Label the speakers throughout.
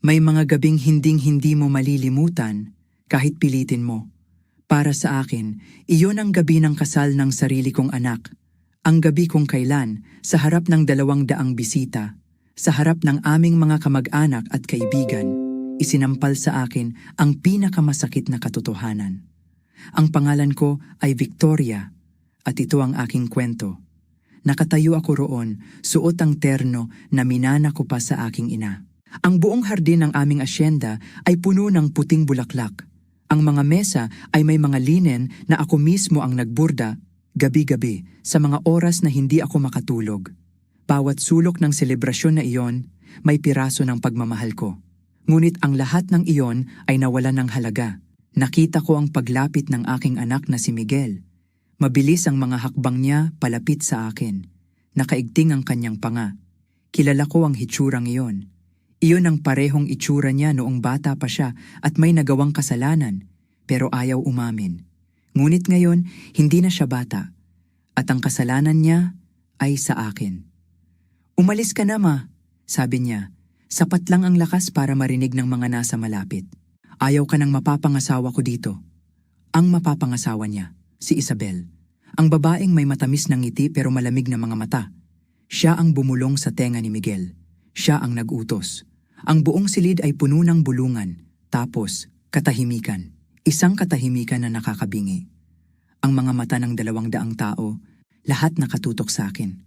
Speaker 1: May mga gabing hinding-hindi mo malilimutan kahit pilitin mo. Para sa akin, iyon ang gabi ng kasal ng sarili kong anak. Ang gabi kung kailan, sa harap ng 200 bisita, sa harap ng aming mga kamag-anak at kaibigan, isinampal sa akin ang pinakamasakit na katotohanan. Ang pangalan ko ay Victoria at ito ang aking kwento. Nakatayo ako roon, suot ang terno na minana ko pa sa aking ina. Ang buong hardin ng aming asyenda ay puno ng puting bulaklak. Ang mga mesa ay may mga linen na ako mismo ang nagburda, gabi-gabi, sa mga oras na hindi ako makatulog. Bawat sulok ng selebrasyon na iyon, may piraso ng pagmamahal ko. Ngunit ang lahat ng iyon ay nawalan ng halaga. Nakita ko ang paglapit ng aking anak na si Miguel. Mabilis ang mga hakbang niya palapit sa akin. Nakaigting ang kanyang panga. Kilala ko ang hitsurang iyon. Iyon ang parehong itsura niya noong bata pa siya at may nagawang kasalanan, pero ayaw umamin. Ngunit ngayon, hindi na siya bata, at ang kasalanan niya ay sa akin. "Umalis ka na, ma," sabi niya. Sapat lang ang lakas para marinig ng mga nasa malapit. "Ayaw ka ng mapapangasawa ko dito." Ang mapapangasawa niya, si Isabel. Ang babaeng may matamis ng ngiti pero malamig na mga mata. Siya ang bumulong sa tenga ni Miguel. Siya ang nag-utos. Ang buong silid ay puno ng bulungan, tapos katahimikan. Isang katahimikan na nakakabingi. Ang mga mata ng 200 tao, lahat nakatutok sa akin.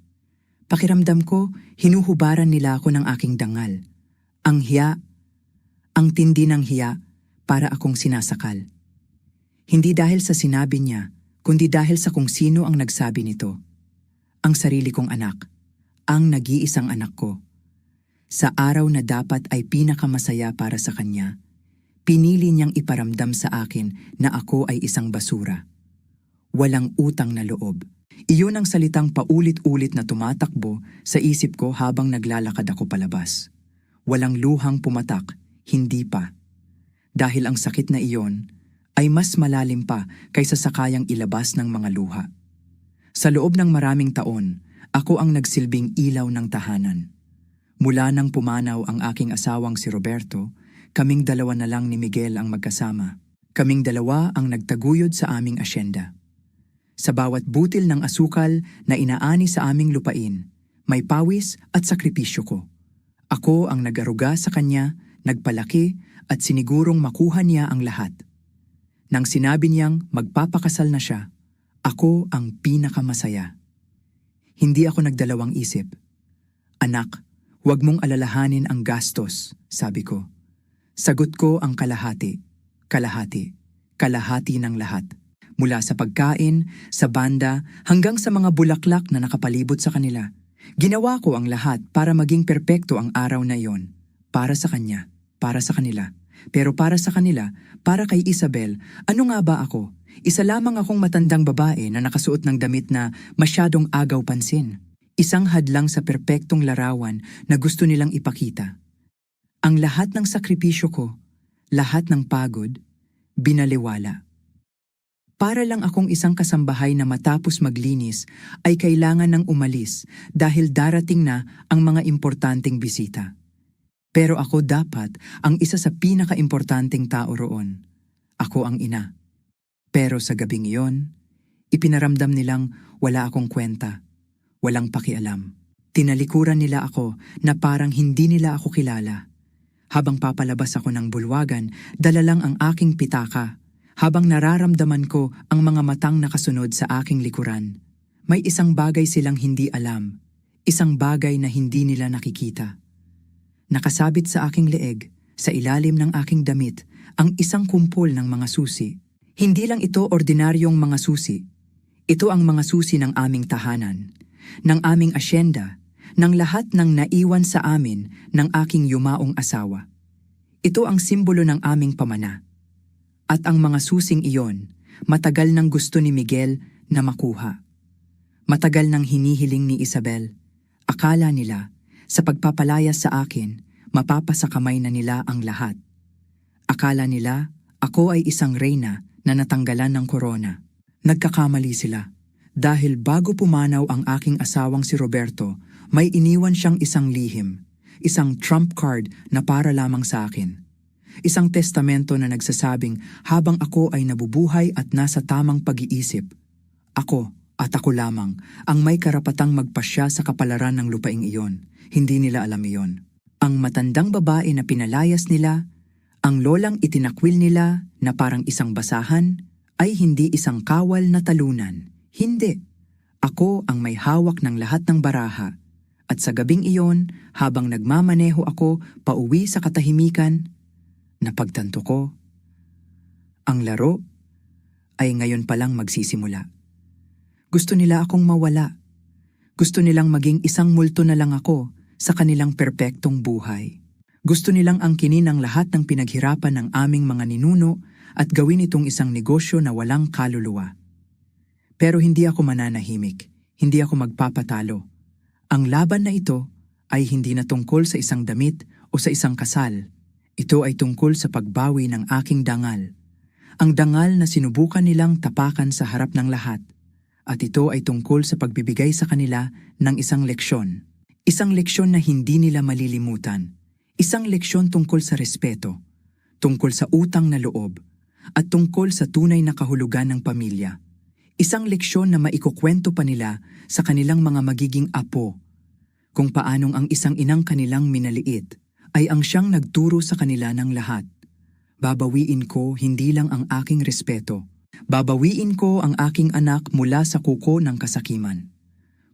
Speaker 1: Pakiramdam ko, hinuhubaran nila ako ng aking dangal. Ang hiya, ang tindi ng hiya, para akong sinasakal. Hindi dahil sa sinabi niya, kundi dahil sa kung sino ang nagsabi nito. Ang sarili kong anak, ang nag-iisang anak ko. Sa araw na dapat ay pinakamasaya para sa kanya, pinili niyang iparamdam sa akin na ako ay isang basura. Walang utang na loob. Iyon ang salitang paulit-ulit na tumatakbo sa isip ko habang naglalakad ako palabas. Walang luhang pumatak, hindi pa. Dahil ang sakit na iyon ay mas malalim pa kaysa sa kayang ilabas ng mga luha. Sa loob ng maraming taon, ako ang nagsilbing ilaw ng tahanan. Mula nang pumanaw ang aking asawang si Roberto, kaming dalawa na lang ni Miguel ang magkasama. Kaming dalawa ang nagtaguyod sa aming asyenda. Sa bawat butil ng asukal na inaani sa aming lupain, may pawis at sakripisyo ko. Ako ang nag-aruga sa kanya, nagpalaki at sinigurong makuha niya ang lahat. Nang sinabi niyang magpapakasal na siya, ako ang pinakamasaya. Hindi ako nagdalawang isip. "Anak, huwag mong alalahanin ang gastos," sabi ko. Sagot ko ang kalahati, kalahati, kalahati ng lahat. Mula sa pagkain, sa banda, hanggang sa mga bulaklak na nakapalibot sa kanila. Ginawa ko ang lahat para maging perpekto ang araw na iyon. Para sa kanya, para sa kanila. Pero para sa kanila, para kay Isabel, ano nga ba ako? Isa lamang akong matandang babae na nakasuot ng damit na masyadong agaw pansin. Isang hadlang sa perpektong larawan na gusto nilang ipakita. Ang lahat ng sakripisyo ko, lahat ng pagod, binaliwala. Para lang akong isang kasambahay na matapos maglinis ay kailangan ng umalis dahil darating na ang mga importanteng bisita. Pero ako dapat ang isa sa pinaka-importanteng tao roon. Ako ang ina. Pero sa gabing iyon, ipinaramdam nilang wala akong kwenta. Walang pakialam. Tinalikuran nila ako na parang hindi nila ako kilala. Habang papalabas ako ng bulwagan, dala lang ang aking pitaka. Habang nararamdaman ko ang mga matang nakasunod sa aking likuran. May isang bagay silang hindi alam. Isang bagay na hindi nila nakikita. Nakasabit sa aking leeg, sa ilalim ng aking damit, ang isang kumpol ng mga susi. Hindi lang ito ordinaryong mga susi. Ito ang mga susi ng aming tahanan, ng aming asyenda, ng lahat ng naiwan sa amin ng aking yumaong asawa. Ito ang simbolo ng aming pamana. At ang mga susing iyon, matagal nang gusto ni Miguel na makuha. Matagal nang hinihiling ni Isabel. Akala nila, sa pagpapalaya sa akin, mapapasakamay na nila ang lahat. Akala nila, ako ay isang reyna na natanggalan ng korona. Nagkakamali sila. Dahil bago pumanaw ang aking asawang si Roberto, may iniwan siyang isang lihim. isang trump card na para lamang sa akin. Isang testamento na nagsasabing habang ako ay nabubuhay at nasa tamang pag-iisip, ako at ako lamang ang may karapatang magpasya sa kapalaran ng lupaing iyon. Hindi nila alam iyon. Ang matandang babae na pinalayas nila, ang lolang itinakwil nila na parang isang basahan, ay hindi isang kawal na talunan. Hindi. Ako ang may hawak ng lahat ng baraha. At sa gabing iyon, habang nagmamaneho ako pauwi sa katahimikan, napagtanto ko, ang laro ay ngayon palang magsisimula. Gusto nila akong mawala. Gusto nilang maging isang multo na lang ako sa kanilang perpektong buhay. Gusto nilang angkinin ang lahat ng pinaghirapan ng aming mga ninuno at gawin itong isang negosyo na walang kaluluwa. Pero hindi ako mananahimik, hindi ako magpapatalo. Ang laban na ito ay hindi na tungkol sa isang damit o sa isang kasal. Ito ay tungkol sa pagbawi ng aking dangal. Ang dangal na sinubukan nilang tapakan sa harap ng lahat. At ito ay tungkol sa pagbibigay sa kanila ng isang leksyon. Isang leksyon na hindi nila malilimutan. Isang leksyon tungkol sa respeto, tungkol sa utang na loob, at tungkol sa tunay na kahulugan ng pamilya. Isang leksyon na maikukwento pa nila sa kanilang mga magiging apo, kung paanong ang isang inang kanilang minaliit ay ang siyang nagturo sa kanila ng lahat. Babawiin ko hindi lang ang aking respeto, babawiin ko ang aking anak mula sa kuko ng kasakiman.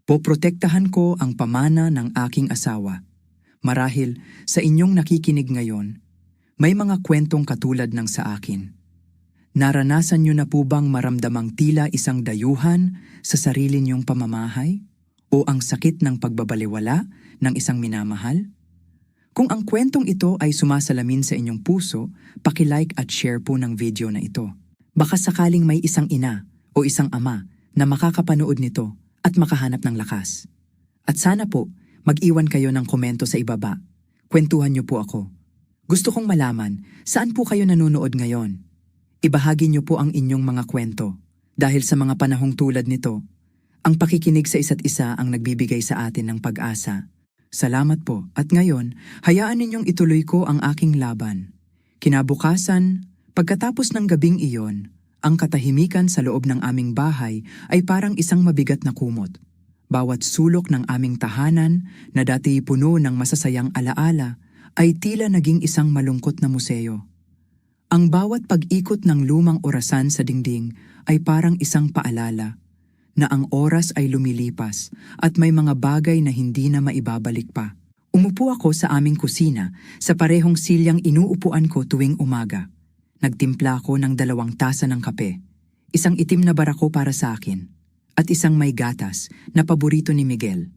Speaker 1: Poprotektahan ko ang pamana ng aking asawa. Marahil sa inyong nakikinig ngayon, may mga kwentong katulad ng sa akin. Naranasan niyo na po bang maramdamang tila isang dayuhan sa sarili niyong pamamahay? O ang sakit ng pagbabaliwala ng isang minamahal? Kung ang kwentong ito ay sumasalamin sa inyong puso, paki-like at share po ng video na ito. Baka sakaling may isang ina o isang ama na makakapanood nito at makahanap ng lakas. At sana po, mag-iwan kayo ng komento sa ibaba. Kwentuhan niyo po ako. Gusto kong malaman, saan po kayo nanonood ngayon? Ibahagi niyo po ang inyong mga kwento. Dahil sa mga panahong tulad nito, ang pakikinig sa isa't isa ang nagbibigay sa atin ng pag-asa. Salamat po at ngayon, hayaan ninyong ituloy ko ang aking laban. Kinabukasan, pagkatapos ng gabing iyon, ang katahimikan sa loob ng aming bahay ay parang isang mabigat na kumot. Bawat sulok ng aming tahanan na dati puno ng masasayang alaala ay tila naging isang malungkot na museo. Ang bawat pag-ikot ng lumang orasan sa dingding ay parang isang paalala na ang oras ay lumilipas at may mga bagay na hindi na maibabalik pa. Umupo ako sa aming kusina sa parehong silyang inuupuan ko tuwing umaga. Nagtimpla ako ng 2 tasa ng kape, isang itim na barako para sa akin, at isang may gatas na paborito ni Miguel.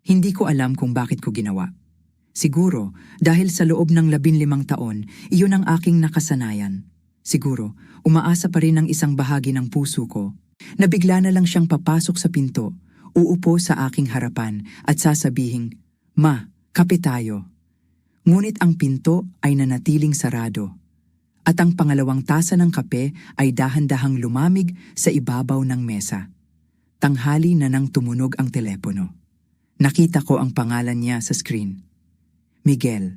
Speaker 1: Hindi ko alam kung bakit ko ginawa. Siguro dahil sa loob ng 15 taon, iyon ang aking nakasanayan. Siguro umaasa pa rin ang isang bahagi ng puso ko na bigla na lang siyang papasok sa pinto, uupo sa aking harapan at sasabihing, "Ma, kape tayo." Ngunit ang pinto ay nanatiling sarado. At ang pangalawang tasa ng kape ay dahan-dahang lumamig sa ibabaw ng mesa. Tanghali na nang tumunog ang telepono. Nakita ko ang pangalan niya sa screen. Miguel.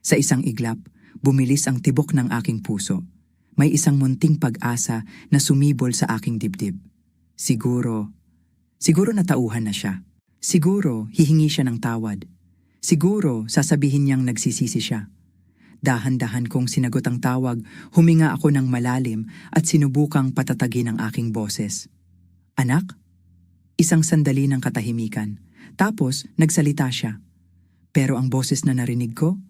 Speaker 1: Sa isang iglap, bumilis ang tibok ng aking puso. May isang munting pag-asa na sumibol sa aking dibdib. Siguro natauhan na siya. Siguro hihingi siya ng tawad. Siguro sasabihin niyang nagsisisi siya. Dahan-dahan kong sinagot ang tawag, huminga ako ng malalim at sinubukang patatagin ang aking boses. "Anak?" Isang sandali ng katahimikan. Tapos nagsalita siya. Pero ang boses na narinig ko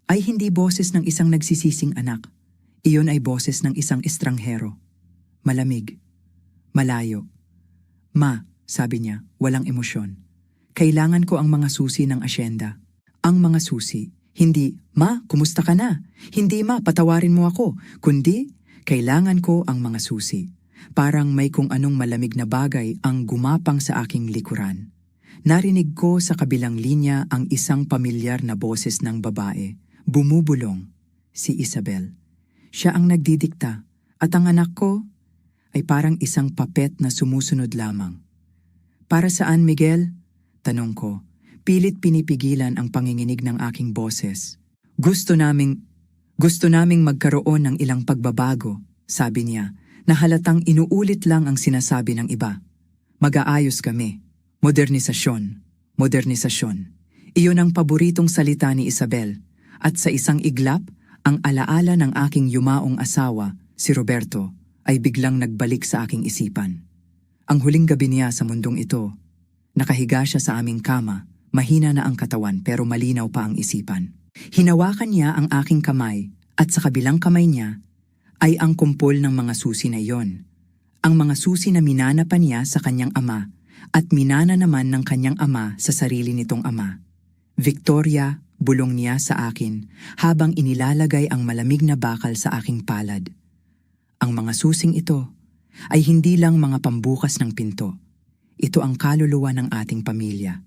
Speaker 1: ay hindi boses ng isang nagsisising anak. Iyon ay boses ng isang estranghero. Malamig. Malayo. "Ma," sabi niya, walang emosyon. "Kailangan ko ang mga susi ng asyenda." Ang mga susi. Hindi, "Ma, kumusta ka na?" Hindi, "Ma, patawarin mo ako." Kundi, kailangan ko ang mga susi. Parang may kung anong malamig na bagay ang gumapang sa aking likuran. Narinig ko sa kabilang linya ang isang pamilyar na boses ng babae. Bumubulong. Si Isabel. Siya ang nagdidikta at ang anak ko ay parang isang papet na sumusunod lamang. "Para saan, Miguel?" Tanong ko. pilit pinipigilan ang panginginig ng aking boses. Gusto naming magkaroon ng ilang pagbabago, sabi niya, na halatang inuulit lang ang sinasabi ng iba. Mag-aayos kami. Modernisasyon. Modernisasyon. Iyon ang paboritong salita ni Isabel. At sa isang iglap, ang alaala ng aking yumaong asawa, si Roberto, ay biglang nagbalik sa aking isipan. Ang huling gabi niya sa mundong ito, nakahiga siya sa aming kama, mahina na ang katawan pero malinaw pa ang isipan. Hinawakan niya ang aking kamay at sa kabilang kamay niya ay ang kumpol ng mga susi na iyon. Ang mga susi na minana pa niya sa kanyang ama at minana naman ng kanyang ama sa sarili nitong ama. Victoria, bulong niya sa akin habang inilalagay ang malamig na bakal sa aking palad. Ang mga susing ito ay hindi lang mga pambukas ng pinto. Ito ang kaluluwa ng ating pamilya.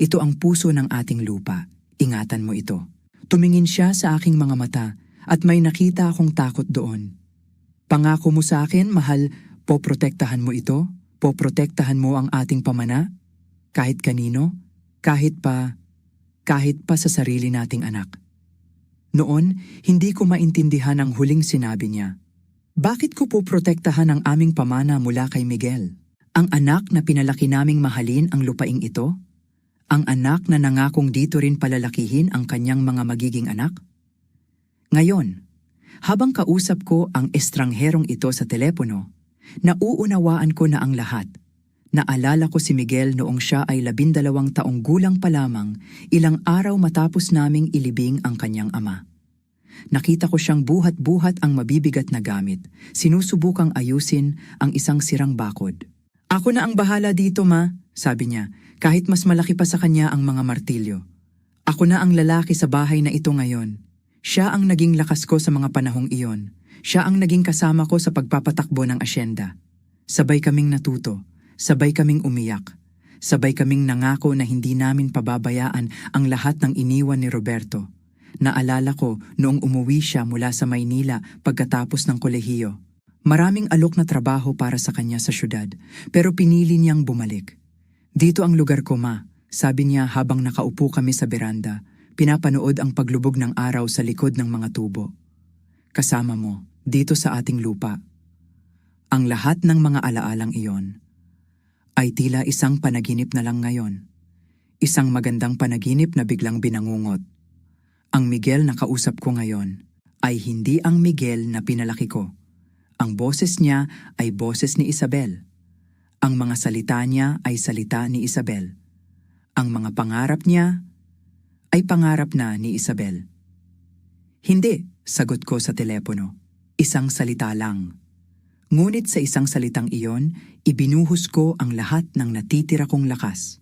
Speaker 1: Ito ang puso ng ating lupa. Ingatan mo ito. Tumingin siya sa aking mga mata at may nakita akong takot doon. Pangako mo sa akin, mahal, poprotektahan mo ito? Poprotektahan mo ang ating pamana? Kahit kanino? Kahit pa sa sarili nating anak. Noon, hindi ko maintindihan ang huling sinabi niya. Bakit ko poprotektahan ang aming pamana mula kay Miguel? Ang anak na pinalaki naming mahalin ang lupaing ito? Ang anak na nangakong dito rin palalakihin ang kanyang mga magiging anak? Ngayon, habang kausap ko ang estrangherong ito sa telepono, nauunawaan ko na ang lahat. Naalala ko si Miguel noong siya ay 12 taong gulang pa lamang, ilang araw matapos naming ilibing ang kanyang ama. Nakita ko siyang buhat-buhat ang mabibigat na gamit, sinusubukang ayusin ang isang sirang bakod. Ako na ang bahala dito, ma, sabi niya, kahit mas malaki pa sa kanya ang mga martilyo. Ako na ang lalaki sa bahay na ito ngayon. Siya ang naging lakas ko sa mga panahong iyon. Siya ang naging kasama ko sa pagpapatakbo ng asyenda. Sabay kaming natuto, sabay kaming umiyak, sabay kaming nangako na hindi namin pababayaan ang lahat ng iniwan ni Roberto. Naalala ko noong umuwi siya mula sa Maynila pagkatapos ng kolehiyo. Maraming alok na trabaho para sa kanya sa syudad, pero pinili niyang bumalik. Dito ang lugar ko, ma, sabi niya habang nakaupo kami sa beranda, pinapanood ang paglubog ng araw sa likod ng mga tubo. Kasama mo, dito sa ating lupa. Ang lahat ng mga alaalang iyon ay tila isang panaginip na lang ngayon. Isang magandang panaginip na biglang binangungot. Ang Miguel na kausap ko ngayon ay hindi ang Miguel na pinalaki ko. Ang boses niya ay boses ni Isabel. Ang mga salita niya ay salita ni Isabel. Ang mga pangarap niya ay pangarap na ni Isabel. Hindi, sagot ko sa telepono. Isang salita lang. Ngunit sa isang salitang iyon, ibinuhos ko ang lahat ng natitira kong lakas.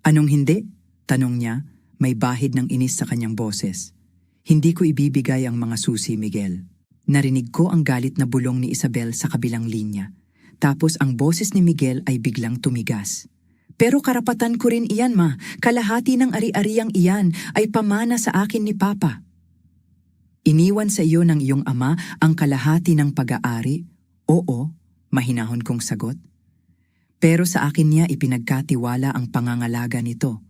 Speaker 1: Anong hindi? Tanong niya, may bahid ng inis sa kanyang boses. Hindi ko ibibigay ang mga susi, Miguel. Narinig ko ang galit na bulong ni Isabel sa kabilang linya. Tapos ang boses ni Miguel ay biglang tumigas. Pero karapatan ko rin iyan, ma. Kalahati ng ari-ariang iyan ay pamana sa akin ni Papa. Iniwan sa iyo ng iyong ama ang kalahati ng pag-aari? Oo, mahinahon kong sagot. Pero sa akin niya ipinagkatiwala ang pangangalaga nito.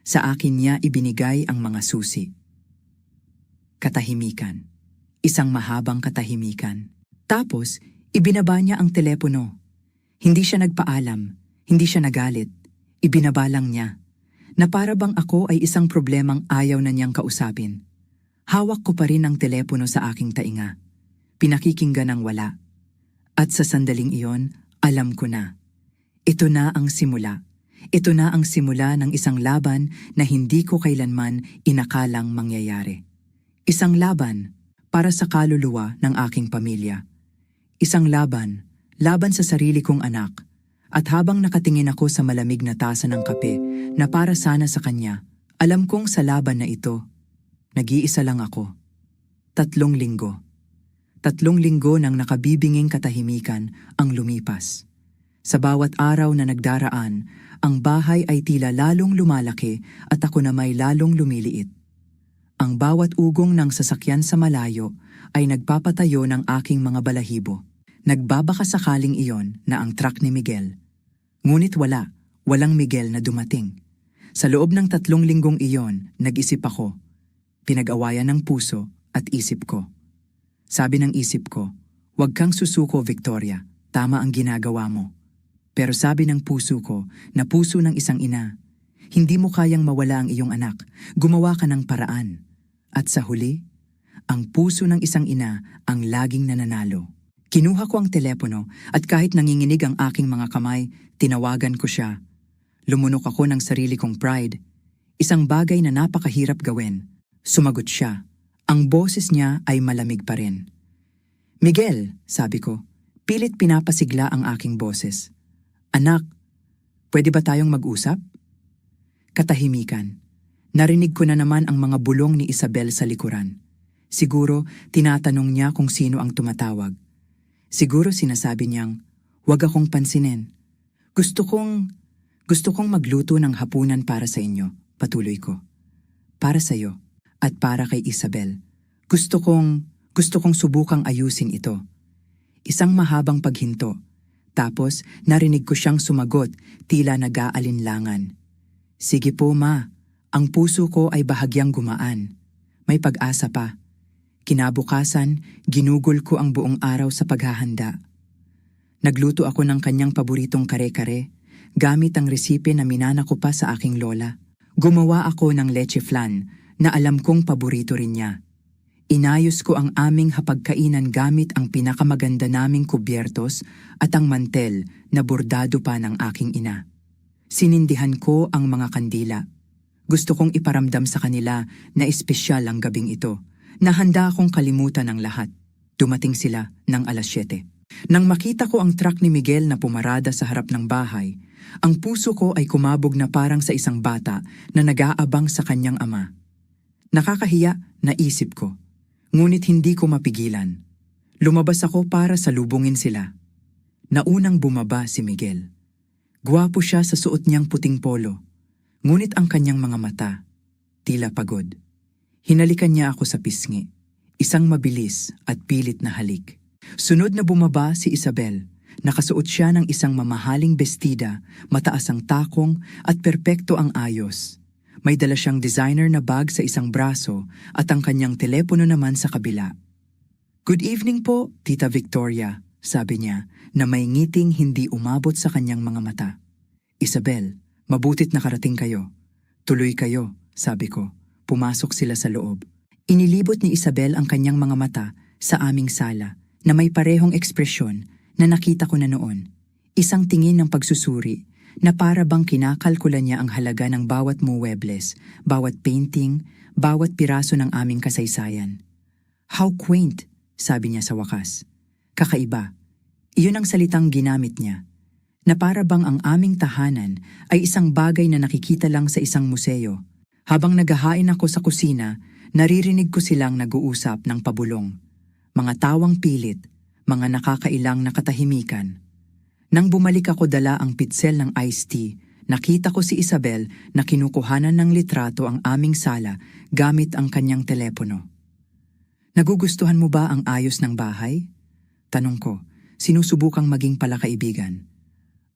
Speaker 1: Sa akin niya ibinigay ang mga susi. Katahimikan. Isang mahabang katahimikan. Tapos, ibinaba niya ang telepono. Hindi siya nagpaalam, hindi siya nagalit. Ibinaba lang niya, na para bang ako ay isang problemang ayaw na niyang kausapin. Hawak ko pa rin ang telepono sa aking tainga. Pinakikinggan ang wala. At sa sandaling iyon, alam ko na. Ito na ang simula. Ito na ang simula ng isang laban na hindi ko kailanman inakalang mangyayari. Isang laban para sa kaluluwa ng aking pamilya. Isang laban sa sarili kong anak. At habang nakatingin ako sa malamig na tasa ng kape na para sana sa kanya, alam kong sa laban na ito, nag-iisa lang ako. 3 linggo. 3 linggo ng nakabibinging katahimikan ang lumipas. Sa bawat araw na nagdaraan, ang bahay ay tila lalong lumalaki at ako na may lalong lumiliit. Ang bawat ugong ng sasakyan sa malayo ay nagpapatayo ng aking mga balahibo. Nagbabaka sakaling iyon na ang truck ni Miguel. Ngunit walang Miguel na dumating. Sa loob ng 3 linggong iyon, nag-isip ako. Pinag-awayan ng puso at isip ko. Sabi ng isip ko, "Huwag kang susuko, Victoria. Tama ang ginagawa mo." Pero sabi ng puso ko, na puso ng isang ina, "Hindi mo kayang mawala ang iyong anak. Gumawa ka ng paraan." At sa huli, ang puso ng isang ina ang laging nananalo. Kinuha ko ang telepono at kahit nanginginig ang aking mga kamay, tinawagan ko siya. Lumunok ako ng sarili kong pride. Isang bagay na napakahirap gawin. Sumagot siya. Ang boses niya ay malamig pa rin. "Miguel," sabi ko, pilit pinapasigla ang aking boses. "Anak, pwede ba tayong mag-usap?" Katahimikan. Narinig ko na naman ang mga bulong ni Isabel sa likuran. Siguro tinatanong niya kung sino ang tumatawag. Siguro sinasabi niyang, "Huwag akong pansinin. Gusto kong magluto ng hapunan para sa inyo," patuloy ko. "Para sa iyo at para kay Isabel. Gusto kong subukang ayusin ito." Isang mahabang paghinto. Tapos narinig ko siyang sumagot, tila nag-aalinlangan. "Sige po, ma. Ang puso ko ay bahagyang gumaan. May pag-asa pa." Kinabukasan, ginugol ko ang buong araw sa paghahanda. Nagluto ako ng kanyang paboritong kare-kare, gamit ang resipe na minana ko pa sa aking lola. Gumawa ako ng leche flan, na alam kong paborito rin niya. Inayos ko ang aming hapagkainan gamit ang pinakamaganda naming kubyertos at ang mantel na bordado pa ng aking ina. Sinindihan ko ang mga kandila. Gusto kong iparamdam sa kanila na espesyal ang gabing ito, na handa akong kalimutan ang lahat. Dumating sila ng 7:00. Nang makita ko ang truck ni Miguel na pumarada sa harap ng bahay, ang puso ko ay kumabog na parang sa isang bata na nag-aabang sa kanyang ama. Nakakahiya, naisip ko. Ngunit hindi ko mapigilan. Lumabas ako para salubungin sila. Naunang bumaba si Miguel. Gwapo siya sa suot niyang puting polo. Ngunit ang kanyang mga mata, tila pagod. Hinalikan niya ako sa pisngi. Isang mabilis at pilit na halik. Sunod na bumaba si Isabel. Nakasuot siya ng isang mamahaling bestida, mataas ang takong at perpekto ang ayos. May dala siyang designer na bag sa isang braso at ang kanyang telepono naman sa kabila. "Good evening po, Tita Victoria," sabi niya na may ngiting hindi umabot sa kanyang mga mata. "Isabel, mabutit nakarating kayo. Tuloy kayo," sabi ko. Pumasok sila sa loob. Inilibot ni Isabel ang kanyang mga mata sa aming sala na may parehong ekspresyon na nakita ko na noon. Isang tingin ng pagsusuri na para bang kinakalkulan niya ang halaga ng bawat muebles, bawat painting, bawat piraso ng aming kasaysayan. "How quaint," sabi niya sa wakas. Kakaiba. Iyon ang salitang ginamit niya. Na para bang ang aming tahanan ay isang bagay na nakikita lang sa isang museo. Habang naghahain ako sa kusina, naririnig ko silang nag-uusap ng pabulong. Mga tawang pilit, mga nakakailang na katahimikan. Nang bumalik ako dala ang pitsel ng iced tea, nakita ko si Isabel na kinukuhanan ng litrato ang aming sala gamit ang kanyang telepono. "Nagugustuhan mo ba ang ayos ng bahay?" Tanong ko, sinusubukang maging palakaibigan.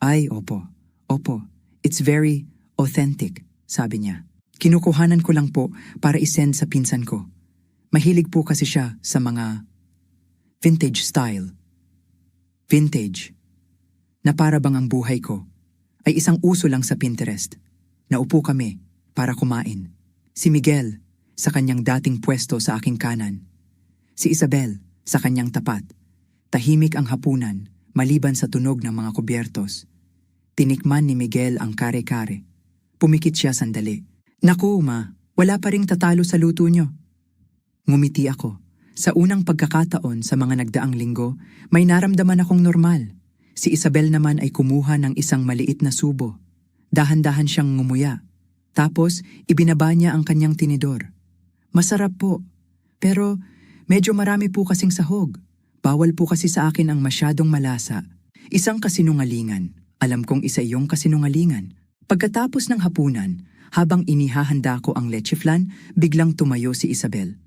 Speaker 1: "Ay, opo. Opo, it's very authentic," sabi niya. "Kinukuhanan ko lang po para isend sa pinsan ko. Mahilig po kasi siya sa mga vintage style." Vintage. Na para bang ang buhay ko ay isang uso lang sa Pinterest. Naupo kami para kumain. Si Miguel sa kanyang dating pwesto sa aking kanan. Si Isabel sa kanyang tapat. Tahimik ang hapunan maliban sa tunog ng mga kubyertos. Tinikman ni Miguel ang kare-kare. Pumikit siya sandali. "Naku, ma, wala pa ring tatalo sa luto niyo." Ngumiti ako. Sa unang pagkakataon sa mga nagdaang linggo, may naramdaman akong normal. Si Isabel naman ay kumuha ng isang maliit na subo. Dahan-dahan siyang ngumuya. Tapos, ibinaba niya ang kanyang tinidor. "Masarap po. Pero, medyo marami po kasing sahog. Bawal po kasi sa akin ang masyadong malasa." Isang kasinungalingan. Alam kong isa iyong kasinungalingan. Pagkatapos ng hapunan, habang inihahanda ko ang leche flan, biglang tumayo si Isabel.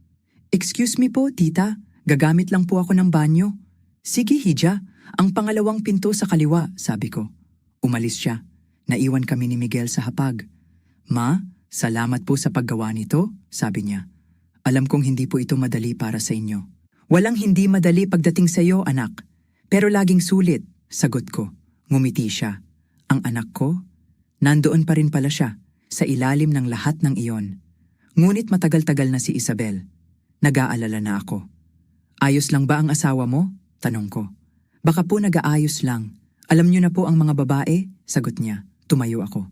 Speaker 1: "Excuse me po, tita. Gagamit lang po ako ng banyo." "Sige, Hija. Ang pangalawang pinto sa kaliwa," sabi ko. Umalis siya. Naiwan kami ni Miguel sa hapag. Ma, salamat po sa paggawa nito, sabi niya. Alam kong hindi po ito madali para sa inyo. Walang hindi madali pagdating sa iyo, anak. Pero laging sulit, sagot ko. Ngumiti siya. Ang anak ko? Nandoon pa rin pala siya, sa ilalim ng lahat ng iyon. Ngunit matagal-tagal na si Isabel. Nag-aalala na ako. Ayos lang ba ang asawa mo? Tanong ko. Baka po nag-aayos lang. Alam niyo na po ang mga babae? Sagot niya. Tumayo ako.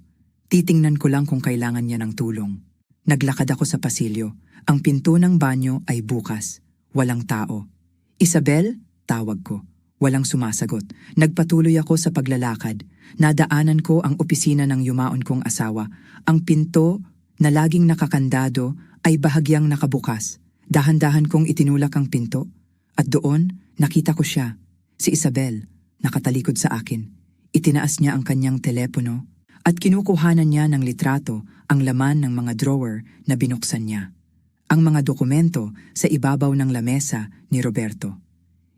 Speaker 1: Titingnan ko lang kung kailangan niya ng tulong. Naglakad ako sa pasilyo. Ang pinto ng banyo ay bukas. Walang tao. Isabel? Tawag ko. Walang sumasagot. Nagpatuloy ako sa paglalakad. Nadaanan ko ang opisina ng yumaon kong asawa. Ang pinto na laging nakakandado ay bahagyang nakabukas. Dahan-dahan kong itinulak ang pinto. At doon, nakita ko siya. Si Isabel, nakatalikod sa akin. Itinaas niya ang kanyang telepono at kinukuhanan niya ng litrato ang laman ng mga drawer na binuksan niya. Ang mga dokumento sa ibabaw ng lamesa ni Roberto.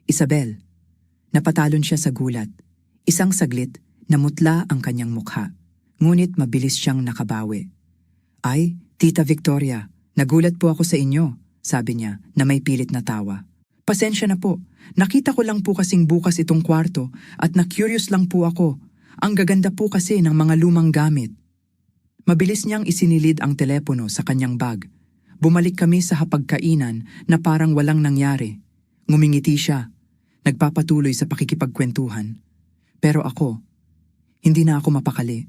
Speaker 1: Isabel, napatalon siya sa gulat. Isang saglit, namutla ang kanyang mukha. Ngunit mabilis siyang nakabawi. Ay, Tita Victoria, nagulat po ako sa inyo, sabi niya na may pilit na tawa. Pasensya na po, nakita ko lang po kasing bukas itong kwarto at na-curious lang po ako. Ang gaganda po kasi ng mga lumang gamit. Mabilis niyang isinilid ang telepono sa kanyang bag. Bumalik kami sa hapagkainan na parang walang nangyari. Ngumingiti siya. Nagpapatuloy sa pakikipagkwentuhan. Pero ako, hindi na ako mapakali.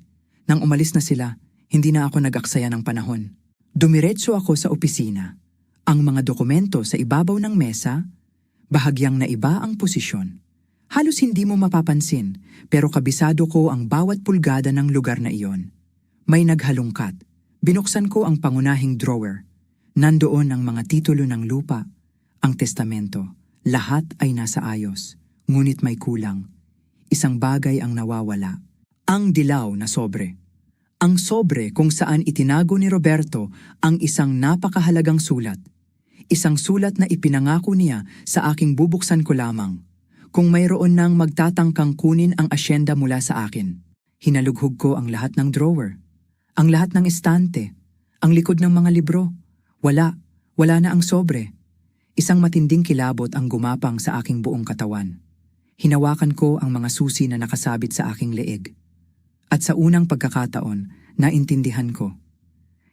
Speaker 1: Nang umalis na sila, hindi na ako nag-aksaya ng panahon. Dumiretso ako sa opisina. Ang mga dokumento sa ibabaw ng mesa, bahagyang naiba ang posisyon. Halos hindi mo mapapansin, pero kabisado ko ang bawat pulgada ng lugar na iyon. May naghalungkat. Binuksan ko ang pangunahing drawer. Nandoon ang mga titulo ng lupa, ang testamento. Lahat ay nasa ayos, ngunit may kulang. Isang bagay ang nawawala. Ang dilaw na sobre. Ang sobre kung saan itinago ni Roberto ang isang napakahalagang sulat. Isang sulat na ipinangako niya sa aking bubuksan ko lamang. Kung mayroon nang magtatangkang kunin ang asyenda mula sa akin. Hinalughog ko ang lahat ng drawer. Ang lahat ng estante. Ang likod ng mga libro. Wala na ang sobre. Isang matinding kilabot ang gumapang sa aking buong katawan. Hinawakan ko ang mga susi na nakasabit sa aking leeg. At sa unang pagkakataon, naintindihan ko.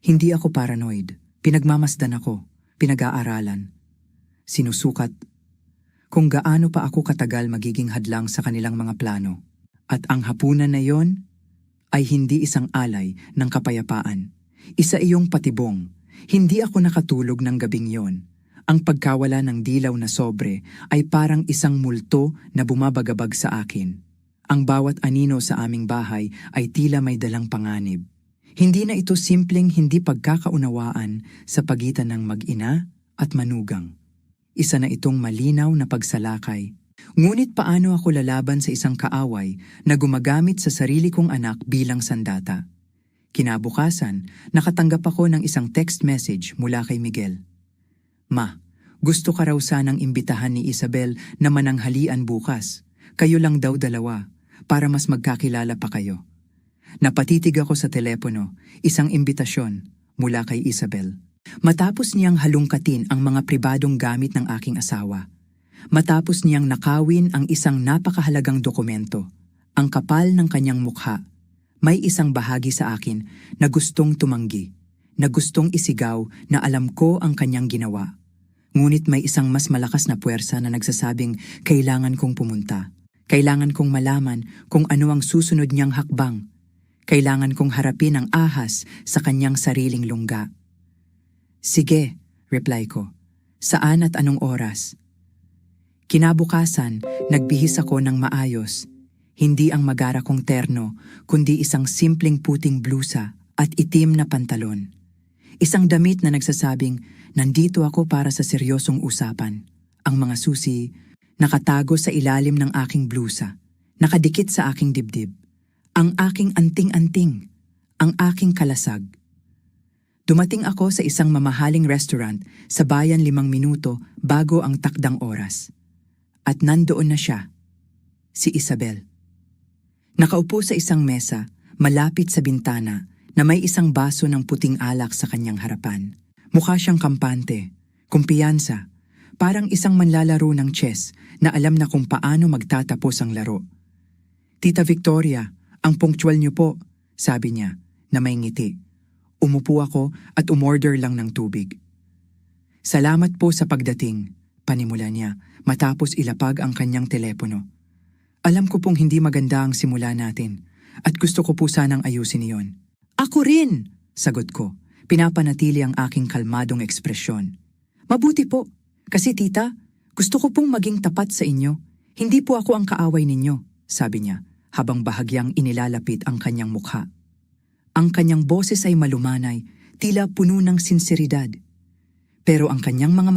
Speaker 1: Hindi ako paranoid. Pinagmamasdan ako. Pinag-aaralan. Sinusukat kung gaano pa ako katagal magiging hadlang sa kanilang mga plano. At ang hapunan na yon ay hindi isang alay ng kapayapaan. Isa iyong patibong. Hindi ako nakatulog ng gabing yon. Ang pagkawala ng dilaw na sobre ay parang isang multo na bumabagabag sa akin. Ang bawat anino sa aming bahay ay tila may dalang panganib. Hindi na ito simpleng hindi pagkakaunawaan sa pagitan ng mag-ina at manugang. Isa na itong malinaw na pagsalakay. Ngunit paano ako lalaban sa isang kaaway na gumagamit sa sarili kong anak bilang sandata? Kinabukasan, nakatanggap ako ng isang text message mula kay Miguel. Ma, gusto ka raw sanang imbitahan ni Isabel na mananghalian bukas. Kayo lang daw dalawa, para mas magkakilala pa kayo. Napatitig ako sa telepono, isang imbitasyon mula kay Isabel. Matapos niyang halungkatin ang mga pribadong gamit ng aking asawa. Matapos niyang nakawin ang isang napakahalagang dokumento, ang kapal ng kanyang mukha, may isang bahagi sa akin na gustong tumanggi, na gustong isigaw na alam ko ang kanyang ginawa. Ngunit may isang mas malakas na puwersa na nagsasabing kailangan kong pumunta. Kailangan kong malaman kung ano ang susunod niyang hakbang. Kailangan kong harapin ang ahas sa kanyang sariling lungga. Sige, reply ko. Saan at anong oras? Kinabukasan, nagbihis ako ng maayos. Hindi ang magara kong terno, kundi isang simpleng puting blusa at itim na pantalon. Isang damit na nagsasabing, nandito ako para sa seryosong usapan. Ang mga susi, nakatago sa ilalim ng aking blusa, nakadikit sa aking dibdib. Ang aking anting-anting, ang aking kalasag. Dumating ako sa isang mamahaling restaurant sa bayan 5 minuto bago ang takdang oras. At nandoon na siya, si Isabel. Nakaupo sa isang mesa, malapit sa bintana, na may isang baso ng puting alak sa kanyang harapan. Mukha siyang kampante, kumpiyansa, parang isang manlalaro ng chess na alam na kung paano magtatapos ang laro. "Tita Victoria, ang punctual niyo po," sabi niya na may ngiti. Umupo ako at umorder lang ng tubig. "Salamat po sa pagdating," panimula niya matapos ilapag ang kanyang telepono. "Alam ko pong hindi maganda ang simula natin at gusto ko po sanang ayusin iyon." "Ako rin," sagot ko, pinapanatili ang aking kalmadong ekspresyon. "Mabuti po, kasi tita, gusto ko pong maging tapat sa inyo. Hindi po ako ang kaaway ninyo," sabi niya habang bahagyang inilalapit ang kanyang mukha. Ang kanyang boses ay malumanay, tila puno ng sinseridad. Pero ang kanyang mga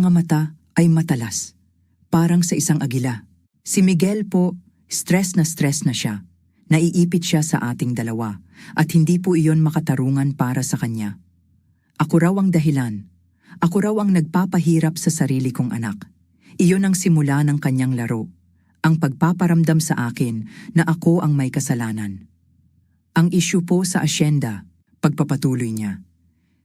Speaker 1: mata ay matalas, parang sa isang agila. Si Miguel po, stress na siya. Naiipit siya sa ating dalawa at hindi po iyon makatarungan para sa kanya. Ako raw ang dahilan. Ako raw ang nagpapahirap sa sarili kong anak. Iyon ang simula ng kanyang laro, ang pagpaparamdam sa akin na ako ang may kasalanan. Ang issue po sa asyenda, pagpapatuloy niya.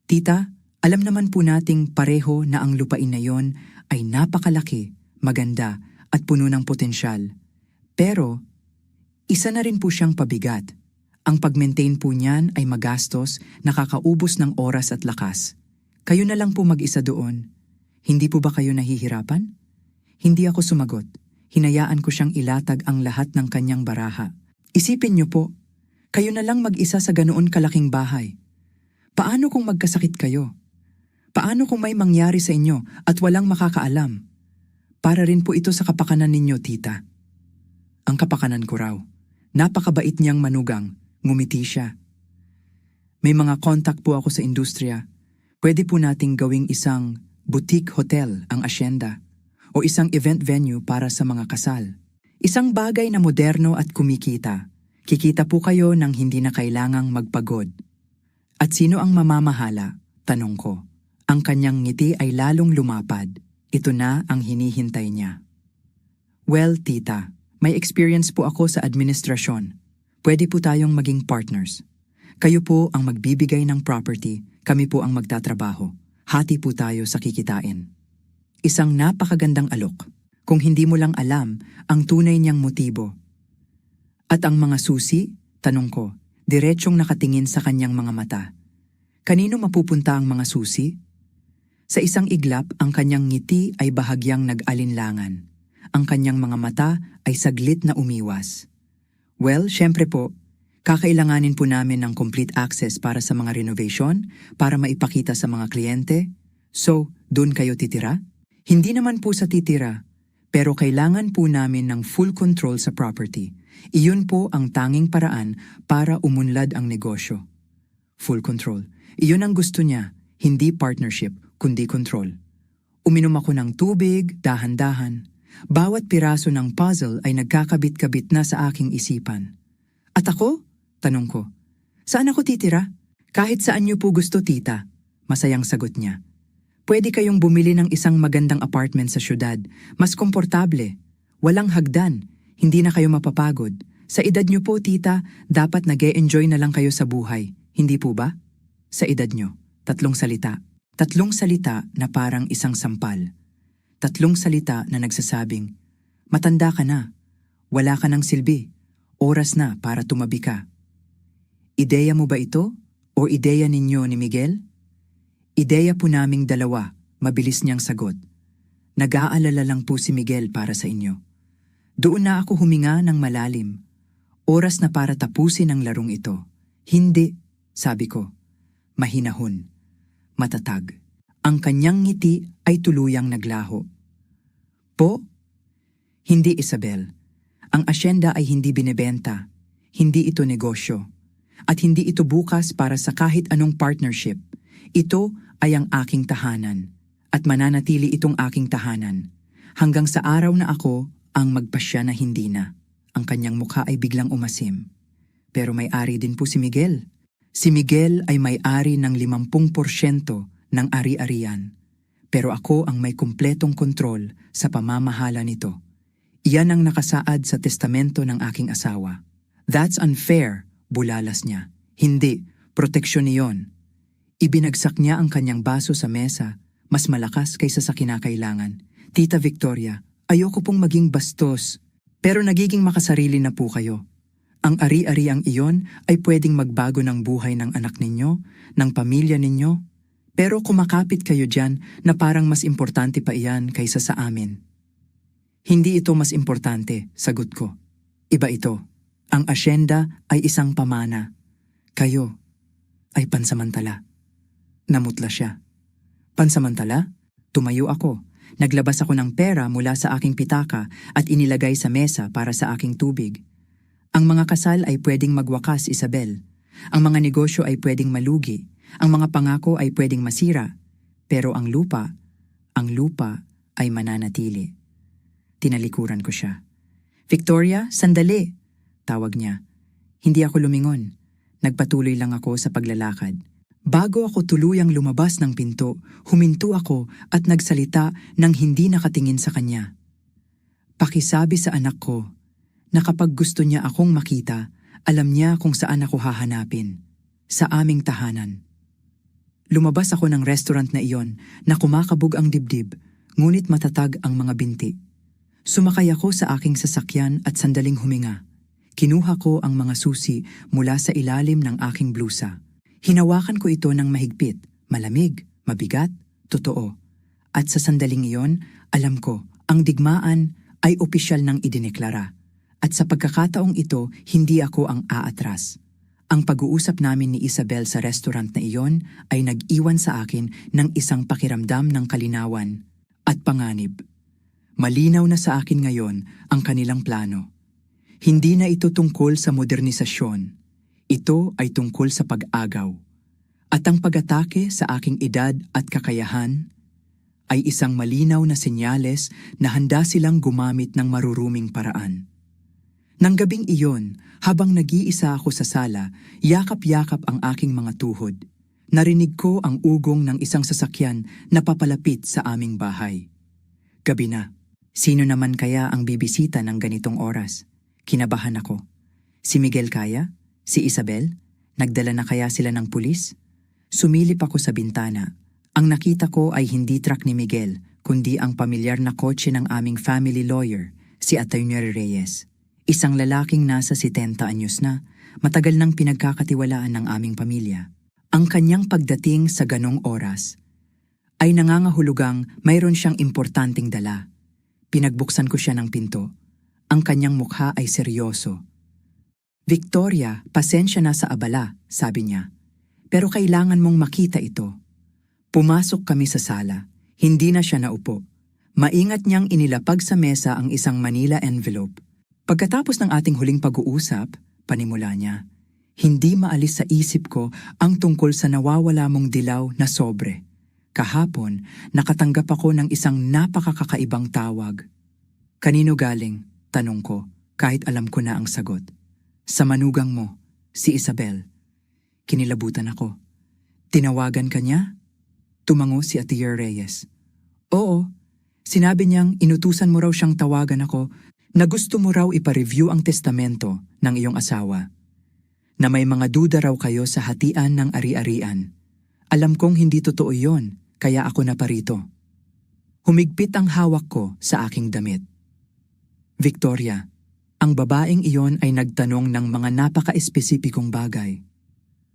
Speaker 1: "Tita, alam naman po nating pareho na ang lupain na yon ay napakalaki, maganda at puno ng potensyal. Pero isa na rin po siyang pabigat. Ang pag-maintain po niyan ay magastos, nakakaubos ng oras at lakas. Kayo na lang po mag-isa doon. Hindi po ba kayo nahihirapan?" Hindi ako sumagot. Hinayaan ko siyang ilatag ang lahat ng kanyang baraha. "Isipin niyo po, kayo na lang mag-isa sa ganoon kalaking bahay. Paano kung magkasakit kayo? Paano kung may mangyari sa inyo at walang makakaalam? Para rin po ito sa kapakanan ninyo, tita." "Ang kapakanan ko raw. Napakabait niyang manugang," ngumiti siya. "May mga contact po ako sa industriya. Pwede po nating gawing isang boutique hotel ang asyenda o isang event venue para sa mga kasal. Isang bagay na moderno at kumikita. Kikita po kayo nang hindi na kailangang magpagod." "At sino ang mamamahala?" tanong ko. Ang kanyang ngiti ay lalong lumapad. Ito na ang hinihintay niya. "Well, tita, may experience po ako sa administrasyon. Pwede po tayong maging partners. Kayo po ang magbibigay ng property, kami po ang magtatrabaho. Hati po tayo sa kikitain." Isang napakagandang alok. Kung hindi mo lang alam ang tunay niyang motibo. "At ang mga susi?" tanong ko, diretsyong nakatingin sa kanyang mga mata. Kanino mapupunta ang mga susi? Sa isang iglap, ang kanyang ngiti ay bahagyang nag-alinlangan. Ang kanyang mga mata ay saglit na umiwas. "Well, syempre po, kakailanganin po namin ng complete access para sa mga renovation, para maipakita sa mga kliyente. So, doon kayo titira?" "Hindi naman po sa titira, pero kailangan po namin ng full control sa property. Iyon po ang tanging paraan para umunlad ang negosyo." Full control. Iyon ang gusto niya, hindi partnership, kundi control. Uminom ako ng tubig, dahan-dahan. Bawat piraso ng puzzle ay nagkakabit-kabit na sa aking isipan. "At ako?" tanong ko. "Saan ako titira?" "Kahit saan niyo po gusto, tita," masayang sagot niya. "Pwede kayong bumili ng isang magandang apartment sa syudad, mas komportable. Walang hagdan, hindi na kayo mapapagod. Sa edad niyo po, tita, dapat nag-e-enjoy na lang kayo sa buhay, hindi po ba?" Sa edad niyo, 3 salita. 3 salita na parang isang sampal. 3 salita na nagsasabing, matanda ka na, wala ka ng silbi, oras na para tumabi ka. Ideya mo ba ito o ideya ninyo ni Miguel? Ideya po naming dalawa, mabilis niyang sagot. Nag-aalala lang po si Miguel para sa inyo. Doon na ako huminga ng malalim. Oras na para tapusin ang larong ito. Hindi, sabi ko. Mahinahon. Matatag. Ang kanyang ngiti ay tuluyang naglaho. Po? Hindi, Isabel. Ang asyenda ay hindi binebenta. Hindi ito negosyo. At hindi ito bukas para sa kahit anong partnership. Ito ay ang aking tahanan. At mananatili itong aking tahanan. Hanggang sa araw na ako ang magpasya na hindi na. Ang kanyang mukha ay biglang umasim. Pero may-ari din po si Miguel. Si Miguel ay may-ari ng 50% ng ari-arian. Pero ako ang may kumpletong kontrol sa pamamahala nito. Iyan ang nakasaad sa testamento ng aking asawa. That's unfair, Bulalas niya. Hindi, proteksyon niyon. Ibinagsak niya ang kanyang baso sa mesa, mas malakas kaysa sa kinakailangan. Tita Victoria, ayoko pong maging bastos, pero nagiging makasarili na po kayo. Ang ari-ariang iyon ay pwedeng magbago ng buhay ng anak ninyo, ng pamilya ninyo, pero kumakapit kayo dyan na parang mas importante pa iyan kaysa sa amin. Hindi ito mas importante, sagot ko. Iba ito. Ang asyenda ay isang pamana. Kayo ay pansamantala. Namutla siya. Pansamantala? Tumayo ako. Naglabas ako ng pera mula sa aking pitaka at inilagay sa mesa para sa aking tubig. Ang mga kasal ay pwedeng magwakas, Isabel. Ang mga negosyo ay pwedeng malugi. Ang mga pangako ay pwedeng masira. Pero ang lupa ay mananatili. Tinalikuran ko siya. Victoria, sandali! Tawag niya. Hindi ako lumingon. Nagpatuloy lang ako sa paglalakad. Bago ako tuluyang lumabas ng pinto, huminto ako at nagsalita nang hindi nakatingin sa kanya. Pakisabi sa anak ko na kapag gusto niya akong makita, alam niya kung saan ako hahanapin. Sa aming tahanan. Lumabas ako ng restaurant na iyon na kumakabog ang dibdib, ngunit matatag ang mga binti. Sumakay ako sa aking sasakyan at sandaling huminga. Kinuha ko ang mga susi mula sa ilalim ng aking blusa. Hinawakan ko ito ng mahigpit, malamig, mabigat, totoo. At sa sandaling iyon, alam ko, ang digmaan ay opisyal nang idineklara. At sa pagkakataong ito, hindi ako ang aatras. Ang pag-uusap namin ni Isabel sa restaurant na iyon ay nag-iwan sa akin ng isang pakiramdam ng kalinawan at panganib. Malinaw na sa akin ngayon ang kanilang plano. Hindi na ito tungkol sa modernisasyon. Ito ay tungkol sa pag-agaw. At ang pag-atake sa aking edad at kakayahan ay isang malinaw na senyales na handa silang gumamit ng maruruming paraan. Nang gabing iyon, habang nag-iisa ako sa sala, yakap-yakap ang aking mga tuhod. Narinig ko ang ugong ng isang sasakyan na papalapit sa aming bahay. Gabi na. Sino naman kaya ang bibisita ng ganitong oras? Kinabahan ako. Si Miguel kaya? Si Isabel? Nagdala na kaya sila ng pulis? Sumilip ako sa bintana. Ang nakita ko ay hindi truck ni Miguel, kundi ang pamilyar na kotse ng aming family lawyer, si Attorney Reyes. Isang lalaking nasa 70 anyos na, matagal nang pinagkakatiwalaan ng aming pamilya. Ang kanyang pagdating sa ganong oras ay nangangahulugang mayroon siyang importanteng dala. Pinagbuksan ko siya ng pinto. Ang kanyang mukha ay seryoso. Victoria, pasensya na sa abala, sabi niya. Pero kailangan mong makita ito. Pumasok kami sa sala. Hindi na siya naupo. Maingat niyang inilapag sa mesa ang isang Manila envelope. Pagkatapos ng ating huling pag-uusap, panimula niya, hindi maalis sa isip ko ang tungkol sa nawawala mong dilaw na sobre. Kahapon, nakatanggap ako ng isang napakakakaibang tawag. Kanino galing? Tanong ko, kahit alam ko na ang sagot. Sa manugang mo, si Isabel. Kinilabutan ako. Tinawagan ka niya? Tumango si Atty. Reyes. Oo, sinabi niyang inutusan mo raw siyang tawagan ako na gusto mo raw ipa-review ang testamento ng iyong asawa. Na may mga duda raw kayo sa hatian ng ari-arian. Alam kong hindi totoo yon, kaya ako naparito. Humigpit ang hawak ko sa aking damit. Victoria, ang babaeng iyon ay nagtanong ng mga napaka-espesipikong bagay.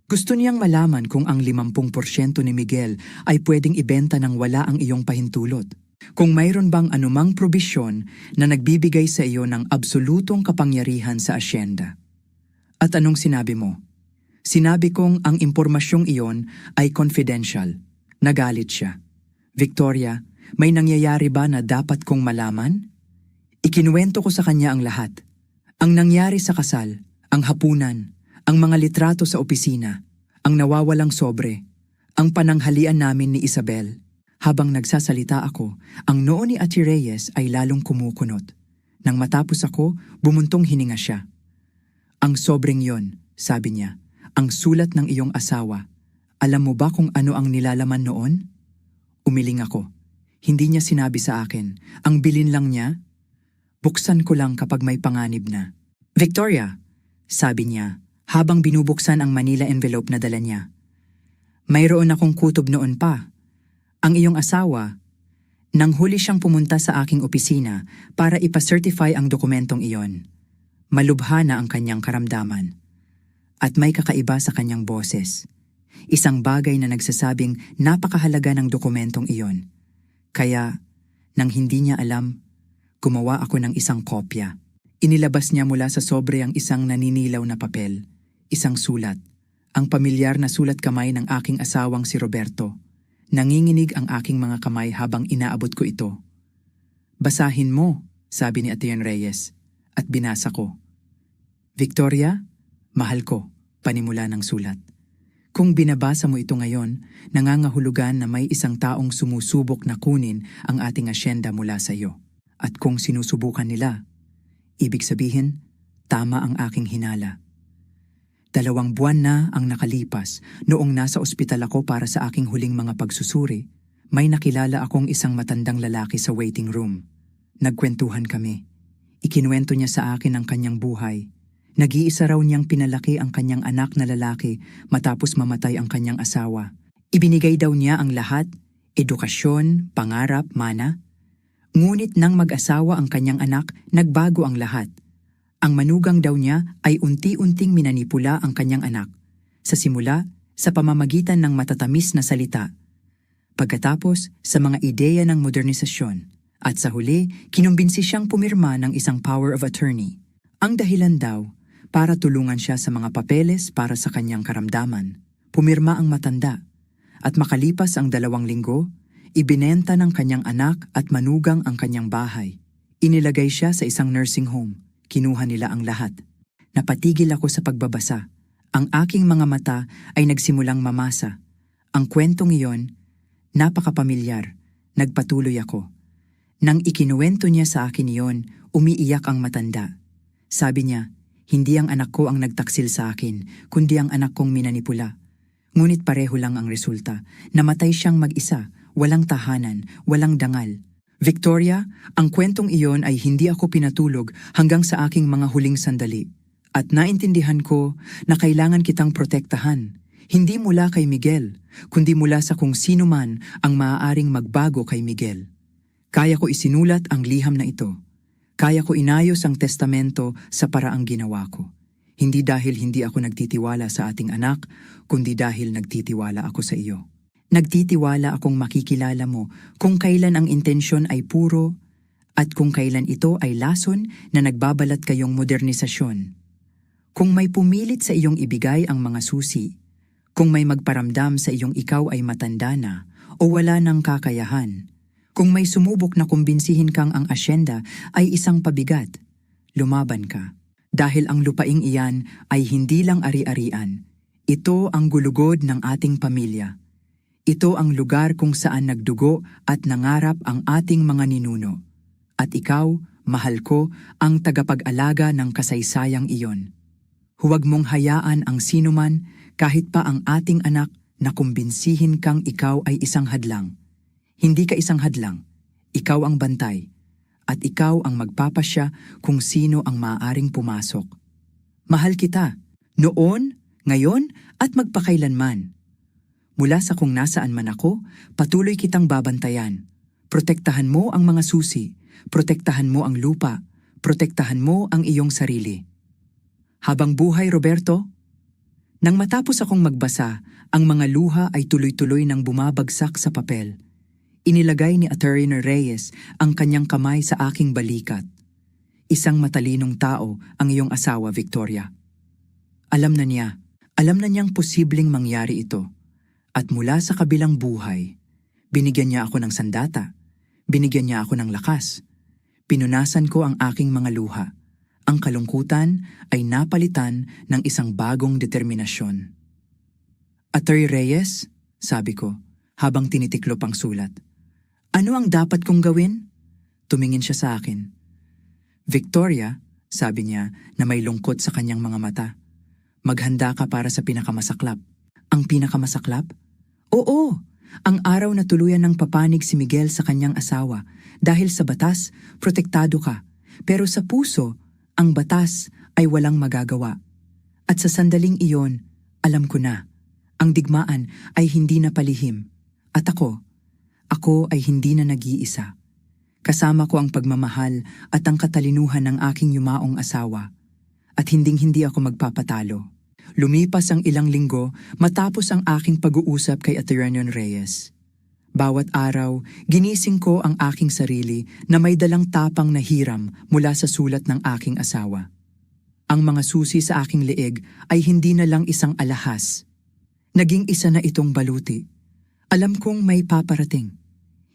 Speaker 1: Gusto niyang malaman kung ang 50% ni Miguel ay pwedeng ibenta nang wala ang iyong pahintulot. Kung mayroon bang anumang probisyon na nagbibigay sa iyo ng absolutong kapangyarihan sa asyenda. At anong sinabi mo? Sinabi kong ang impormasyong iyon ay confidential. Nagalit siya. Victoria, may nangyayari ba na dapat kong malaman? Ikinuwento ko sa kanya ang lahat. Ang nangyari sa kasal, ang hapunan, ang mga litrato sa opisina, ang nawawalang sobre, ang pananghalian namin ni Isabel. Habang nagsasalita ako, ang noo ni Atty. Reyes ay lalong kumukunot. Nang matapos ako, bumuntong hininga siya. Ang sobreng yon, sabi niya, ang sulat ng iyong asawa. Alam mo ba kung ano ang nilalaman noon? Umiling ako. Hindi niya sinabi sa akin. Ang bilin lang niya, buksan ko lang kapag may panganib na. Victoria, sabi niya, habang binubuksan ang Manila envelope na dala niya. Mayroon akong kutob noon pa. Ang iyong asawa, nang huli siyang pumunta sa aking opisina para ipa-certify ang dokumentong iyon. Malubha na ang kanyang karamdaman. At may kakaiba sa kanyang boses. Isang bagay na nagsasabing napakahalaga ng dokumentong iyon. Kaya, nang hindi niya alam, gumawa ako ng isang kopya. Inilabas niya mula sa sobre ang isang naninilaw na papel, isang sulat, ang pamilyar na sulat kamay ng aking asawang si Roberto. Nanginginig ang aking mga kamay habang inaabot ko ito. "Basahin mo," sabi ni Atty. Reyes, at binasa ko. "Victoria, mahal ko," panimula ng sulat. "Kung binabasa mo ito ngayon, nangangahulugan na may isang taong sumusubok na kunin ang ating asyenda mula sa iyo. At kung sinusubukan nila, ibig sabihin, tama ang aking hinala. 2 buwan na ang nakalipas noong nasa ospital ako para sa aking huling mga pagsusuri. May nakilala akong isang matandang lalaki sa waiting room. Nagkwentuhan kami. Ikinuwento niya sa akin ang kanyang buhay. Nag-iisa raw niyang pinalaki ang kanyang anak na lalaki matapos mamatay ang kanyang asawa. Ibinigay daw niya ang lahat, edukasyon, pangarap, mana. Ngunit nang mag-asawa ang kanyang anak, nagbago ang lahat. Ang manugang daw niya ay unti-unting minanipula ang kanyang anak. Sa simula, sa pamamagitan ng matatamis na salita. Pagkatapos, sa mga ideya ng modernisasyon. At sa huli, kinumbinsi siyang pumirma ng isang power of attorney. Ang dahilan daw, para tulungan siya sa mga papeles para sa kanyang karamdaman. Pumirma ang matanda. At makalipas ang 2 linggo, ibinenta ng kanyang anak at manugang ang kanyang bahay. Inilagay siya sa isang nursing home. Kinuha nila ang lahat. Napatigil ako sa pagbabasa. Ang aking mga mata ay nagsimulang mamasa. Ang kwentong iyon, napakapamilyar. Nagpatuloy ako. Nang ikinuwento niya sa akin iyon, umiiyak ang matanda. Sabi niya, hindi ang anak ko ang nagtaksil sa akin, kundi ang anak kong minanipula. Ngunit pareho lang ang resulta. Namatay siyang mag-isa, walang tahanan, walang dangal. Victoria, ang kwentong iyon ay hindi ako pinatulog hanggang sa aking mga huling sandali. At naintindihan ko na kailangan kitang protektahan. Hindi mula kay Miguel, kundi mula sa kung sino man ang maaaring magbago kay Miguel. Kaya ko isinulat ang liham na ito. Kaya ko inayos ang testamento sa paraang ginawa ko. Hindi dahil hindi ako nagtitiwala sa ating anak, kundi dahil nagtitiwala ako sa iyo. Nagtitiwala akong makikilala mo kung kailan ang intensyon ay puro at kung kailan ito ay lason na nagbabalat kayong modernisasyon. Kung may pumilit sa iyong ibigay ang mga susi, kung may magparamdam sa iyong ikaw ay matanda na o wala ng kakayahan, kung may sumubok na kumbinsihin kang ang asyenda ay isang pabigat, lumaban ka. Dahil ang lupaing iyan ay hindi lang ari-arian. Ito ang gulugod ng ating pamilya. Ito ang lugar kung saan nagdugo at nangarap ang ating mga ninuno. At ikaw, mahal ko, ang tagapag-alaga ng kasaysayang iyon. Huwag mong hayaan ang sinuman, kahit pa ang ating anak, na kumbinsihin kang ikaw ay isang hadlang. Hindi ka isang hadlang, ikaw ang bantay. At ikaw ang magpapasya kung sino ang maaaring pumasok. Mahal kita, noon, ngayon, at magpakailanman. Mula sa kung nasaan man ako, patuloy kitang babantayan. Protektahan mo ang mga susi, protektahan mo ang lupa, protektahan mo ang iyong sarili. Habang buhay, Roberto? Nang matapos akong magbasa, ang mga luha ay tuloy-tuloy nang bumabagsak sa papel. Inilagay ni Atty. Reyes ang kanyang kamay sa aking balikat. Isang matalinong tao ang iyong asawa, Victoria. Alam na niyang posibleng mangyari ito. At mula sa kabilang buhay, binigyan niya ako ng sandata, binigyan niya ako ng lakas. Pinunasan ko ang aking mga luha. Ang kalungkutan ay napalitan ng isang bagong determinasyon. Atty. Reyes, sabi ko, habang tinitiklop ang sulat. Ano ang dapat kong gawin? Tumingin siya sa akin. Victoria, sabi niya na may lungkot sa kanyang mga mata. Maghanda ka para sa pinakamasaklap. Ang pinakamasaklap? Oo, ang araw na tuluyan ng papanig si Miguel sa kanyang asawa. Dahil sa batas, protektado ka. Pero sa puso, ang batas ay walang magagawa. At sa sandaling iyon, alam ko na, ang digmaan ay hindi na palihim. At ako ay hindi na nag-iisa. Kasama ko ang pagmamahal at ang katalinuhan ng aking yumaong asawa. At hinding-hindi ako magpapatalo. Lumipas ang ilang linggo matapos ang aking pag-uusap kay Attorney Reyes. Bawat araw, ginising ko ang aking sarili na may dalang tapang na hiram mula sa sulat ng aking asawa. Ang mga susi sa aking leeg ay hindi na lang isang alahas. Naging isa na itong baluti. Alam kong may paparating.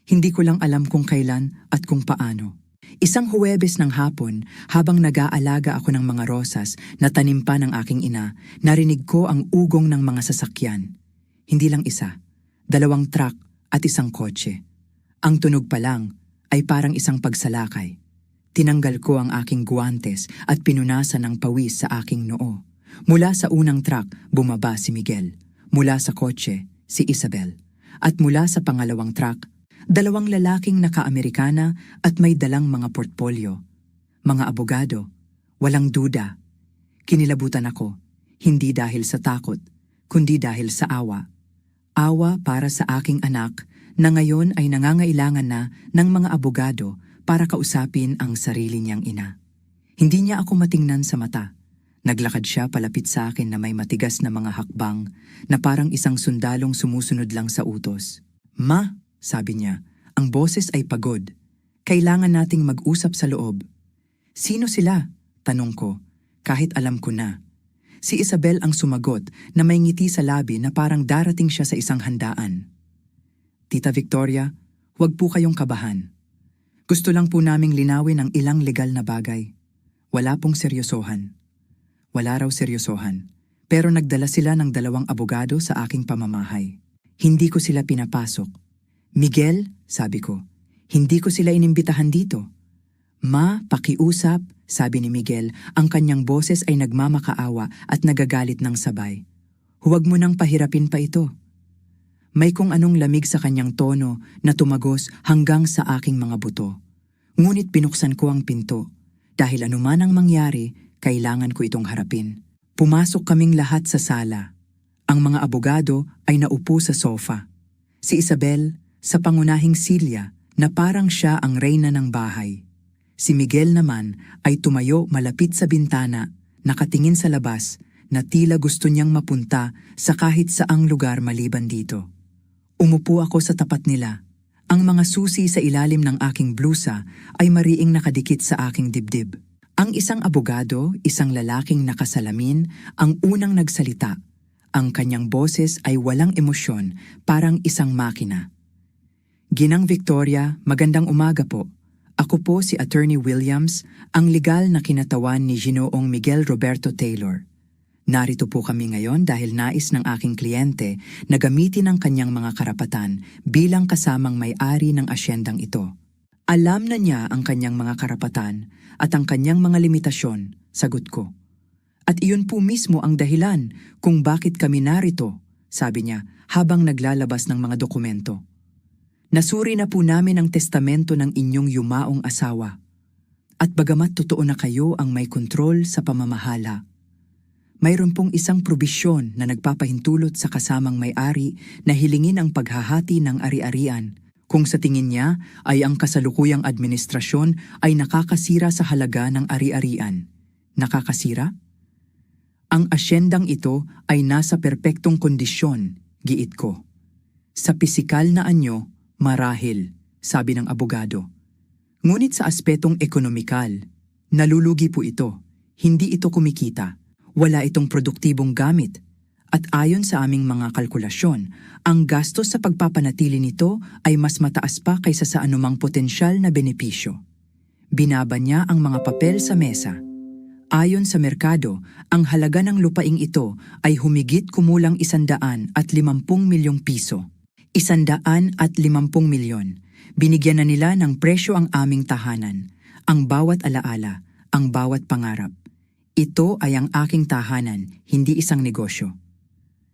Speaker 1: Hindi ko lang alam kung kailan at kung paano. Isang Huwebes ng hapon, habang nag-aalaga ako ng mga rosas na tanim pa ng aking ina, narinig ko ang ugong ng mga sasakyan. Hindi lang isa, 2 truck at isang kotse. Ang tunog pa lang ay parang isang pagsalakay. Tinanggal ko ang aking guwantes at pinunasan ng pawis sa aking noo. Mula sa unang truck, bumaba si Miguel. Mula sa kotse, si Isabel. At mula sa pangalawang truck, 2 lalaking naka-Amerikana at may dalang mga portfolyo. Mga abogado, walang duda. Kinilabutan ako, hindi dahil sa takot, kundi dahil sa awa. Awa para sa aking anak na ngayon ay nangangailangan na ng mga abogado para kausapin ang sarili niyang ina. Hindi niya ako matingnan sa mata. Naglakad siya palapit sa akin na may matigas na mga hakbang na parang isang sundalong sumusunod lang sa utos. "Ma," sabi niya, "ang boses ay pagod. Kailangan nating mag-usap sa loob." "Sino sila?" tanong ko, kahit alam ko na. Si Isabel ang sumagot na may ngiti sa labi na parang darating siya sa isang handaan. "Tita Victoria, huwag po kayong kabahan. Gusto lang po naming linawin ang ilang legal na bagay. Wala pong seryosohan." Wala raw seryosohan, pero nagdala sila ng 2 abogado sa aking pamamahay. Hindi ko sila pinapasok. "Miguel," sabi ko, "hindi ko sila inimbitahan dito." "Ma, pakiusap," sabi ni Miguel, ang kanyang boses ay nagmamakaawa at nagagalit ng sabay. "Huwag mo nang pahirapin pa ito." May kung anong lamig sa kanyang tono na tumagos hanggang sa aking mga buto. Ngunit binuksan ko ang pinto. Dahil anuman ang mangyari, kailangan ko itong harapin. Pumasok kaming lahat sa sala. Ang mga abogado ay naupo sa sofa. Si Isabel sa pangunahing silya na parang siya ang reyna ng bahay. Si Miguel naman ay tumayo malapit sa bintana, nakatingin sa labas na tila gusto niyang mapunta sa kahit saang lugar maliban dito. Umupo ako sa tapat nila. Ang mga susi sa ilalim ng aking blusa ay mariing nakadikit sa aking dibdib. Ang isang abogado, isang lalaking nakasalamin, ang unang nagsalita. Ang kanyang boses ay walang emosyon, parang isang makina. "Ginang Victoria, magandang umaga po. Ako po si Attorney Williams, ang legal na kinatawan ni Ginoong Miguel Roberto Taylor. Narito po kami ngayon dahil nais ng aking kliyente na gamitin ang kanyang mga karapatan bilang kasamang may-ari ng asyendang ito." "Alam na niya ang kanyang mga karapatan at ang kanyang mga limitasyon," sagot ko. "At iyon po mismo ang dahilan kung bakit kami narito," sabi niya habang naglalabas ng mga dokumento. "Nasuri na po namin ang testamento ng inyong yumaong asawa. At bagamat totoo na kayo ang may kontrol sa pamamahala, mayroon pong isang probisyon na nagpapahintulot sa kasamang may-ari na hilingin ang paghahati ng ari-arian kung sa tingin niya ay ang kasalukuyang administrasyon ay nakakasira sa halaga ng ari-arian." "Nakakasira? Ang asyendang ito ay nasa perpektong kondisyon," giit ko. "Sa pisikal na anyo, marahil," sabi ng abogado. "Ngunit sa aspetong ekonomikal, nalulugi po ito. Hindi ito kumikita. Wala itong produktibong gamit. At ayon sa aming mga kalkulasyon, ang gastos sa pagpapanatili nito ay mas mataas pa kaysa sa anumang potensyal na benepisyo." Binaba niya ang mga papel sa mesa. Ayon sa merkado, ang halaga ng lupaing ito ay humigit kumulang 150 milyong piso. 150 milyon. Binigyan na nila ng presyo ang aming tahanan, ang bawat alaala, ang bawat pangarap. Ito ay ang aking tahanan, hindi isang negosyo.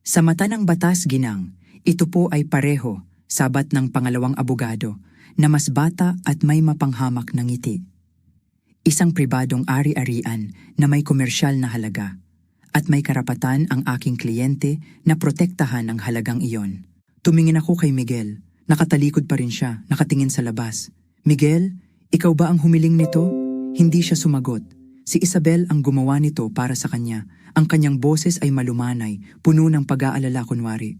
Speaker 1: Sa mata ng batas, ginang, ito po ay pareho, sabat ng pangalawang abogado, na mas bata at may mapanghamak na ngiti. Isang pribadong ari-arian na may komersyal na halaga. At may karapatan ang aking kliyente na protektahan ang halagang iyon. Tumingin ako kay Miguel. Nakatalikod pa rin siya, nakatingin sa labas. Miguel, ikaw ba ang humiling nito? Hindi siya sumagot. Si Isabel ang gumawa nito para sa kanya. Ang kanyang boses ay malumanay, puno ng pag-aalala kunwari.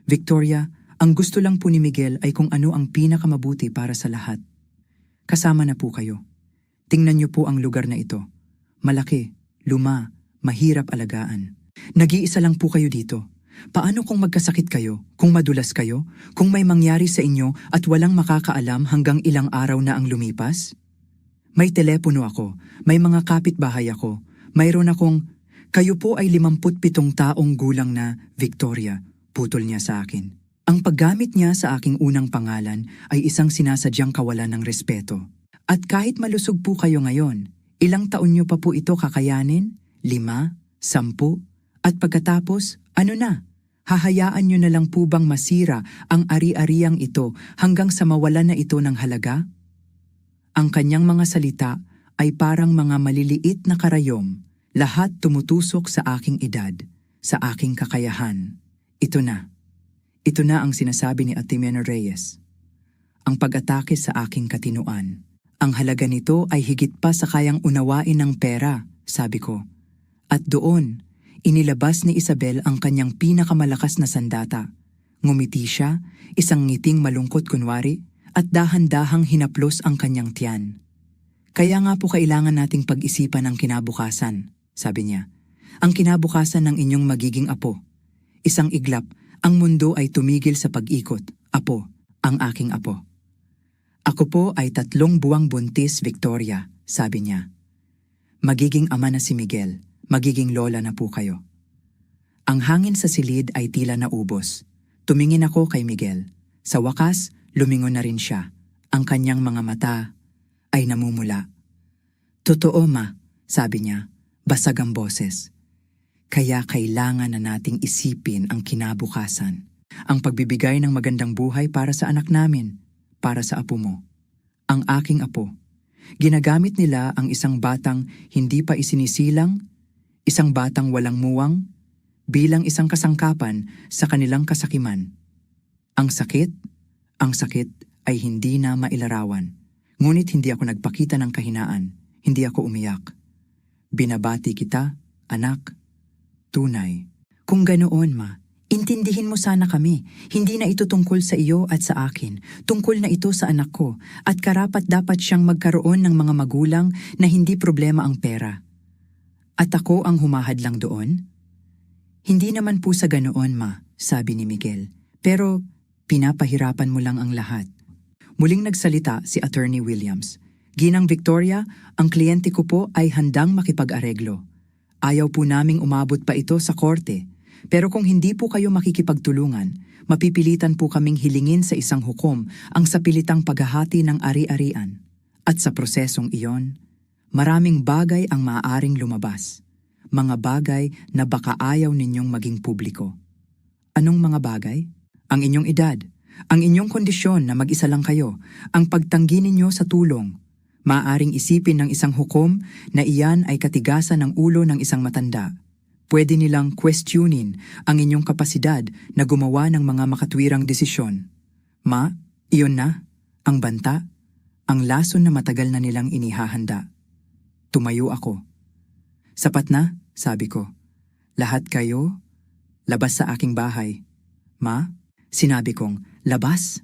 Speaker 1: Victoria, ang gusto lang po ni Miguel ay kung ano ang pinakamabuti para sa lahat. Kasama na po kayo. Tingnan niyo po ang lugar na ito. Malaki, luma, mahirap alagaan. Nag-iisa lang po kayo dito. Paano kung magkasakit kayo, kung madulas kayo, kung may mangyari sa inyo at walang makakaalam hanggang ilang araw na ang lumipas? May telepono ako, may mga kapitbahay ako, mayroon akong, kayo po ay 57 taong gulang na Victoria, putol niya sa akin. Ang paggamit niya sa aking unang pangalan ay isang sinasadyang kawalan ng respeto. At kahit malusog po kayo ngayon, ilang taon niyo pa po ito kakayanin? 5, 10, at pagkatapos, ano na? Hahayaan niyo na lang po bang masira ang ari-ariang ito hanggang sa mawalan na ito ng halaga? Ang kanyang mga salita ay parang mga maliliit na karayom, lahat tumutusok sa aking edad, sa aking kakayahan. Ito na ang sinasabi ni Atimeno Reyes. Ang pag-atake sa aking katinuan. Ang halaga nito ay higit pa sa kayang unawain ng pera, sabi ko. At doon, inilabas ni Isabel ang kanyang pinakamalakas na sandata. Ngumiti siya, isang ngiting malungkot kunwari, at dahan-dahang hinaplos ang kanyang tiyan. Kaya nga po kailangan nating pag-isipan ang kinabukasan, sabi niya. Ang kinabukasan ng inyong magiging apo. Isang iglap, ang mundo ay tumigil sa pag-ikot. Apo, ang aking apo. Ako po ay 3 buwang buntis, Victoria, sabi niya. Magiging ama na si Miguel. Magiging lola na po kayo. Ang hangin sa silid ay tila naubos. Tumingin ako kay Miguel. Sa wakas, lumingon na rin siya. Ang kanyang mga mata ay namumula. Totoo ma, sabi niya, basag ang boses. Kaya kailangan na nating isipin ang kinabukasan. Ang pagbibigay ng magandang buhay para sa anak namin, para sa apo mo. Ang aking apo. Ginagamit nila ang isang batang hindi pa isinisilang, isang batang walang muwang, bilang isang kasangkapan sa kanilang kasakiman. Ang sakit ay hindi na mailarawan. Ngunit hindi ako nagpakita ng kahinaan, hindi ako umiyak. Binabati kita, anak, tunay. Kung ganoon ma, intindihin mo sana kami. Hindi na ito tungkol sa iyo at sa akin. Tungkol na ito sa anak ko at karapat-dapat siyang magkaroon ng mga magulang na hindi problema ang pera. At ako ang humahadlang doon? Hindi naman po sa ganoon, ma, sabi ni Miguel. Pero pinapahirapan mo lang ang lahat. Muling nagsalita si Attorney Williams. Ginang Victoria, ang kliyente ko po ay handang makipag-areglo. Ayaw po naming umabot pa ito sa korte. Pero kung hindi po kayo makikipagtulungan, mapipilitan po kaming hilingin sa isang hukom ang sapilitang paghahati ng ari-arian. At sa prosesong iyon, maraming bagay ang maaaring lumabas. Mga bagay na baka ayaw ninyong maging publiko. Anong mga bagay? Ang inyong edad, ang inyong kondisyon na mag-isa lang kayo, ang pagtanggi ninyo sa tulong. Maaaring isipin ng isang hukom na iyan ay katigasan ng ulo ng isang matanda. Pwede nilang questionin ang inyong kapasidad na gumawa ng mga makatwirang desisyon. Ma, iyon na, ang banta, ang lason na matagal na nilang inihahanda. Tumayo ako. Sapat na, sabi ko. Lahat kayo, labas sa aking bahay. Ma, sinabi kong, labas?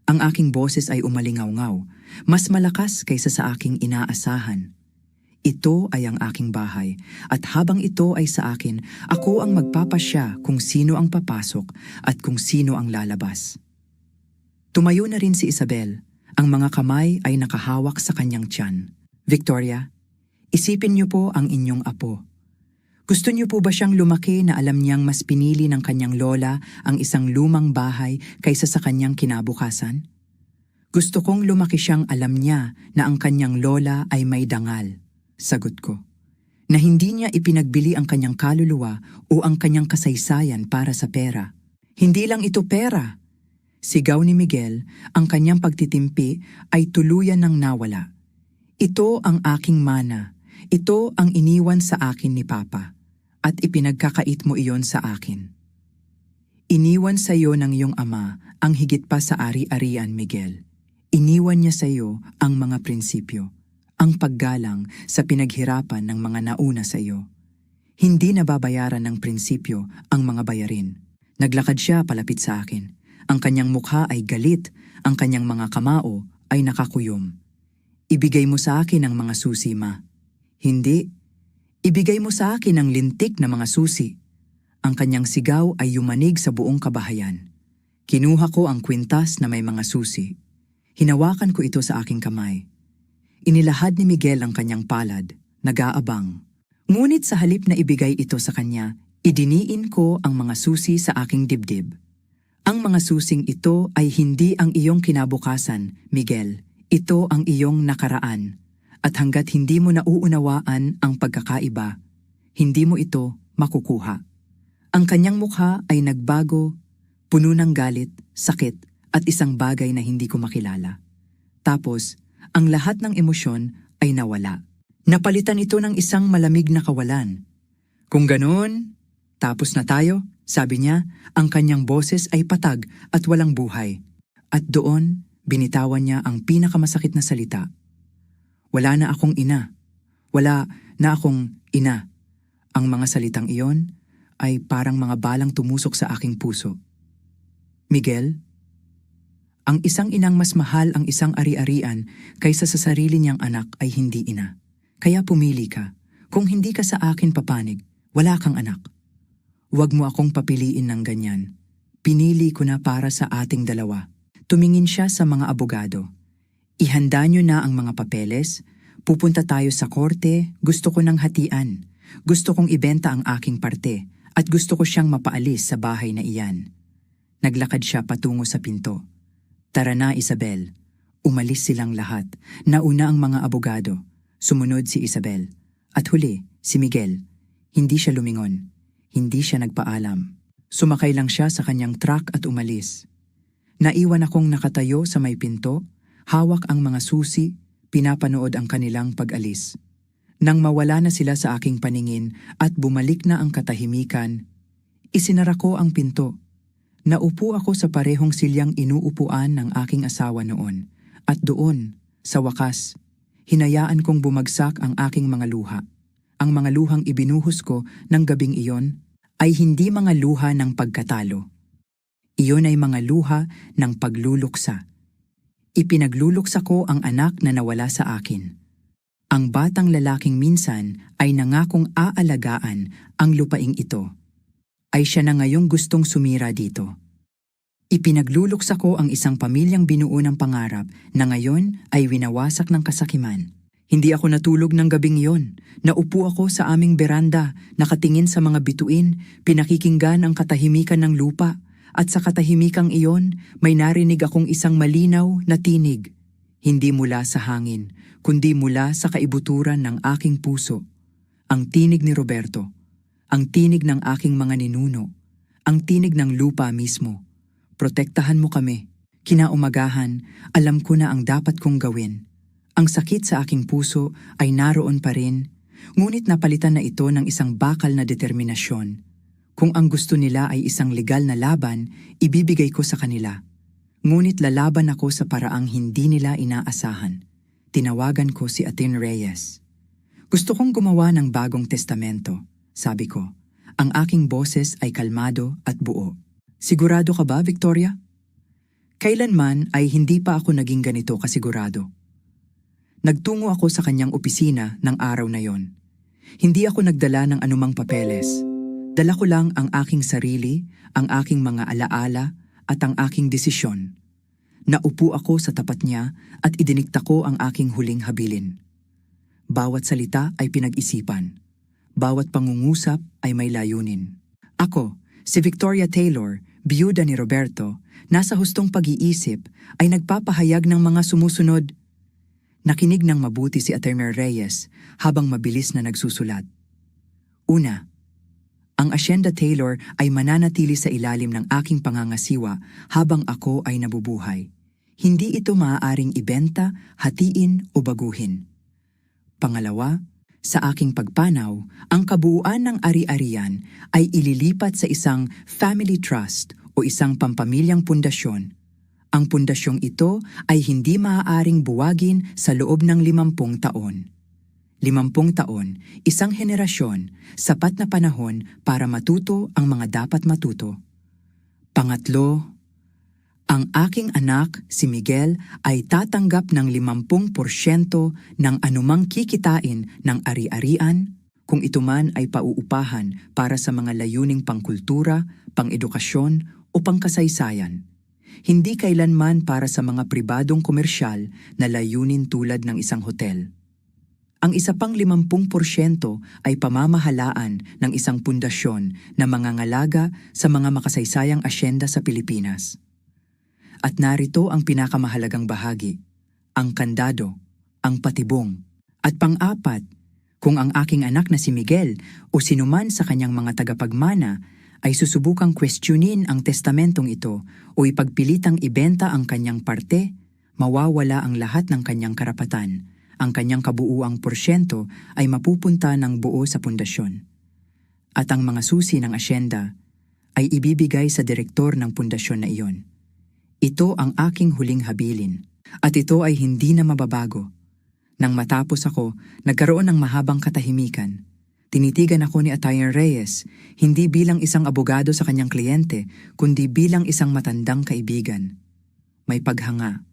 Speaker 1: Ang aking boses ay umalingaw-ngaw, mas malakas kaysa sa aking inaasahan. Ito ay ang aking bahay, at habang ito ay sa akin, ako ang magpapasya kung sino ang papasok at kung sino ang lalabas. Tumayo na rin si Isabel. Ang mga kamay ay nakahawak sa kanyang tiyan. Victoria, isipin niyo po ang inyong apo. Gusto niyo po ba siyang lumaki na alam niyang mas pinili ng kanyang lola ang isang lumang bahay kaysa sa kanyang kinabukasan? Gusto kong lumaki siyang alam niya na ang kanyang lola ay may dangal. Sagot ko. Na hindi niya ipinagbili ang kanyang kaluluwa o ang kanyang kasaysayan para sa pera. Hindi lang ito pera. Sigaw ni Miguel, ang kanyang pagtitimpi ay tuluyan ng nawala. Ito ang aking mana. Ito ang iniwan sa akin ni Papa. at ipinagkakait mo iyon sa akin. Iniwan sa iyo ng iyong ama ang higit pa sa ari-arian, Miguel. Iniwan niya sa iyo ang mga prinsipyo, ang paggalang sa pinaghirapan ng mga nauna sa iyo. Hindi nababayaran ng prinsipyo ang mga bayarin. Naglakad siya palapit sa akin. Ang kanyang mukha ay galit, ang kanyang mga kamao ay nakakuyom. Ibigay mo sa akin ang mga susi, ma. Hindi. Ibigay mo sa akin ang lintik na mga susi. Ang kanyang sigaw ay yumanig sa buong kabahayan. Kinuha ko ang kwintas na may mga susi. Hinawakan ko ito sa aking kamay. Inilahad ni Miguel ang kanyang palad, nag-aabang. Ngunit sa halip na ibigay ito sa kanya, idiniin ko ang mga susi sa aking dibdib. Ang mga susing ito ay hindi ang iyong kinabukasan, Miguel. Ito ang iyong nakaraan. At hanggat hindi mo nauunawaan ang pagkakaiba, hindi mo ito makukuha. Ang kanyang mukha ay nagbago, puno ng galit, sakit, at isang bagay na hindi ko makilala. Tapos, ang lahat ng emosyon ay nawala. Napalitan ito ng isang malamig na kawalan. Kung ganoon, tapos na tayo, sabi niya, ang kanyang boses ay patag at walang buhay. At doon, binitawan niya ang pinakamasakit na salita. Wala na akong ina. Wala na akong ina. Ang mga salitang iyon ay parang mga balang tumusok sa aking puso. Miguel, ang isang inang mas mahal ang isang ari-arian kaysa sa sarili niyang anak ay hindi ina. Kaya pumili ka. Kung hindi ka sa akin papanig, wala kang anak. Huwag mo akong papiliin ng ganyan. Pinili ko na para sa ating dalawa. Tumingin siya sa mga abogado. Ihanda niyo na ang mga papeles. Pupunta tayo sa korte. Gusto ko ng hatian. Gusto kong ibenta ang aking parte. At gusto ko siyang mapaalis sa bahay na iyan. Naglakad siya patungo sa pinto. Tara na, Isabel. Umalis silang lahat. Nauna ang mga abogado. Sumunod si Isabel. At huli, si Miguel. Hindi siya lumingon. Hindi siya nagpaalam. Sumakay lang siya sa kanyang truck at umalis. Naiwan akong nakatayo sa may pinto, hawak ang mga susi, pinapanood ang kanilang pag-alis. Nang mawala na sila sa aking paningin at bumalik na ang katahimikan, isinara ko ang pinto. Naupo ako sa parehong silyang inuupuan ng aking asawa noon, at doon, sa wakas, hinayaan kong bumagsak ang aking mga luha. Ang mga luhang ibinuhos ko ng gabing iyon ay hindi mga luha ng pagkatalo. Iyon ay mga luha ng pagluluksa. Ipinagluluksa ko ang anak na nawala sa akin. Ang batang lalaking minsan ay nangakong aalagaan ang lupaing ito. Ay siya na ngayong gustong sumira dito. Ipinagluluksa ko ang isang pamilyang binuo ng pangarap na ngayon ay winawasak ng kasakiman. Hindi ako natulog ng gabing iyon. Naupo ako sa aming beranda, nakatingin sa mga bituin, pinakikinggan ang katahimikan ng lupa, at sa katahimikang iyon may narinig akong isang malinaw na tinig. Hindi mula sa hangin, kundi mula sa kaibuturan ng aking puso. Ang tinig ni Roberto. Ang tinig ng aking mga ninuno, ang tinig ng lupa mismo. Protektahan mo kami. Kinaumagahan, alam ko na ang dapat kong gawin. Ang sakit sa aking puso ay naroon pa rin, ngunit napalitan na ito ng isang bakal na determinasyon. Kung ang gusto nila ay isang legal na laban, ibibigay ko sa kanila. Ngunit lalaban ako sa paraang hindi nila inaasahan. Tinawagan ko si Atin Reyes. Gusto kong gumawa ng bagong testamento. Sabi ko, ang aking boses ay kalmado at buo. Sigurado ka ba, Victoria? Kailanman ay hindi pa ako naging ganito kasigurado. Nagtungo ako sa kanyang opisina ng araw na yon. Hindi ako nagdala ng anumang papeles. Dala ko lang ang aking sarili, ang aking mga alaala at ang aking desisyon. Naupo ako sa tapat niya at idinikta ko ang aking huling habilin. Bawat salita ay pinag-isipan. Bawat pangungusap ay may layunin. Ako, si Victoria Taylor, biyuda ni Roberto, nasa hustong pag-iisip ay nagpapahayag ng mga sumusunod. Nakinig ng mabuti si Attorney Reyes habang mabilis na nagsusulat. Una, ang Asyenda Taylor ay mananatili sa ilalim ng aking pangangasiwa habang ako ay nabubuhay. Hindi ito maaaring ibenta, hatiin o baguhin. Pangalawa, Sa aking pagpanaw, ang kabuuan ng ari-arian ay ililipat sa isang family trust o isang pampamilyang pundasyon. Ang pundasyong ito ay hindi maaaring buwagin sa loob ng 50 taon. 50 taon, isang henerasyon, sapat na panahon para matuto ang mga dapat matuto. Pangatlo, ang aking anak, si Miguel, ay tatanggap ng 50% ng anumang kikitain ng ari-arian kung ito man ay pauupahan para sa mga layuning pangkultura, pang-edukasyon o pangkasaysayan. Hindi kailanman para sa mga pribadong komersyal na layunin tulad ng isang hotel. Ang isa pang 50% ay pamamahalaan ng isang pundasyon na mangangalaga sa mga makasaysayang asyenda sa Pilipinas. At narito ang pinakamahalagang bahagi, ang kandado, ang patibong. At pang-apat, kung ang aking anak na si Miguel o sinuman sa kanyang mga tagapagmana ay susubukang questionin ang testamentong ito o ipagpilitang ibenta ang kanyang parte, mawawala ang lahat ng kanyang karapatan. Ang kanyang kabuuang porsyento ay mapupunta ng buo sa pundasyon. At ang mga susi ng asyenda ay ibibigay sa direktor ng pundasyon na iyon. Ito ang aking huling habilin, at ito ay hindi na mababago. Nang matapos ako, nagkaroon ng mahabang katahimikan. Tinitigan ako ni Atayan Reyes, hindi bilang isang abogado sa kanyang kliyente, kundi bilang isang matandang kaibigan. May paghanga,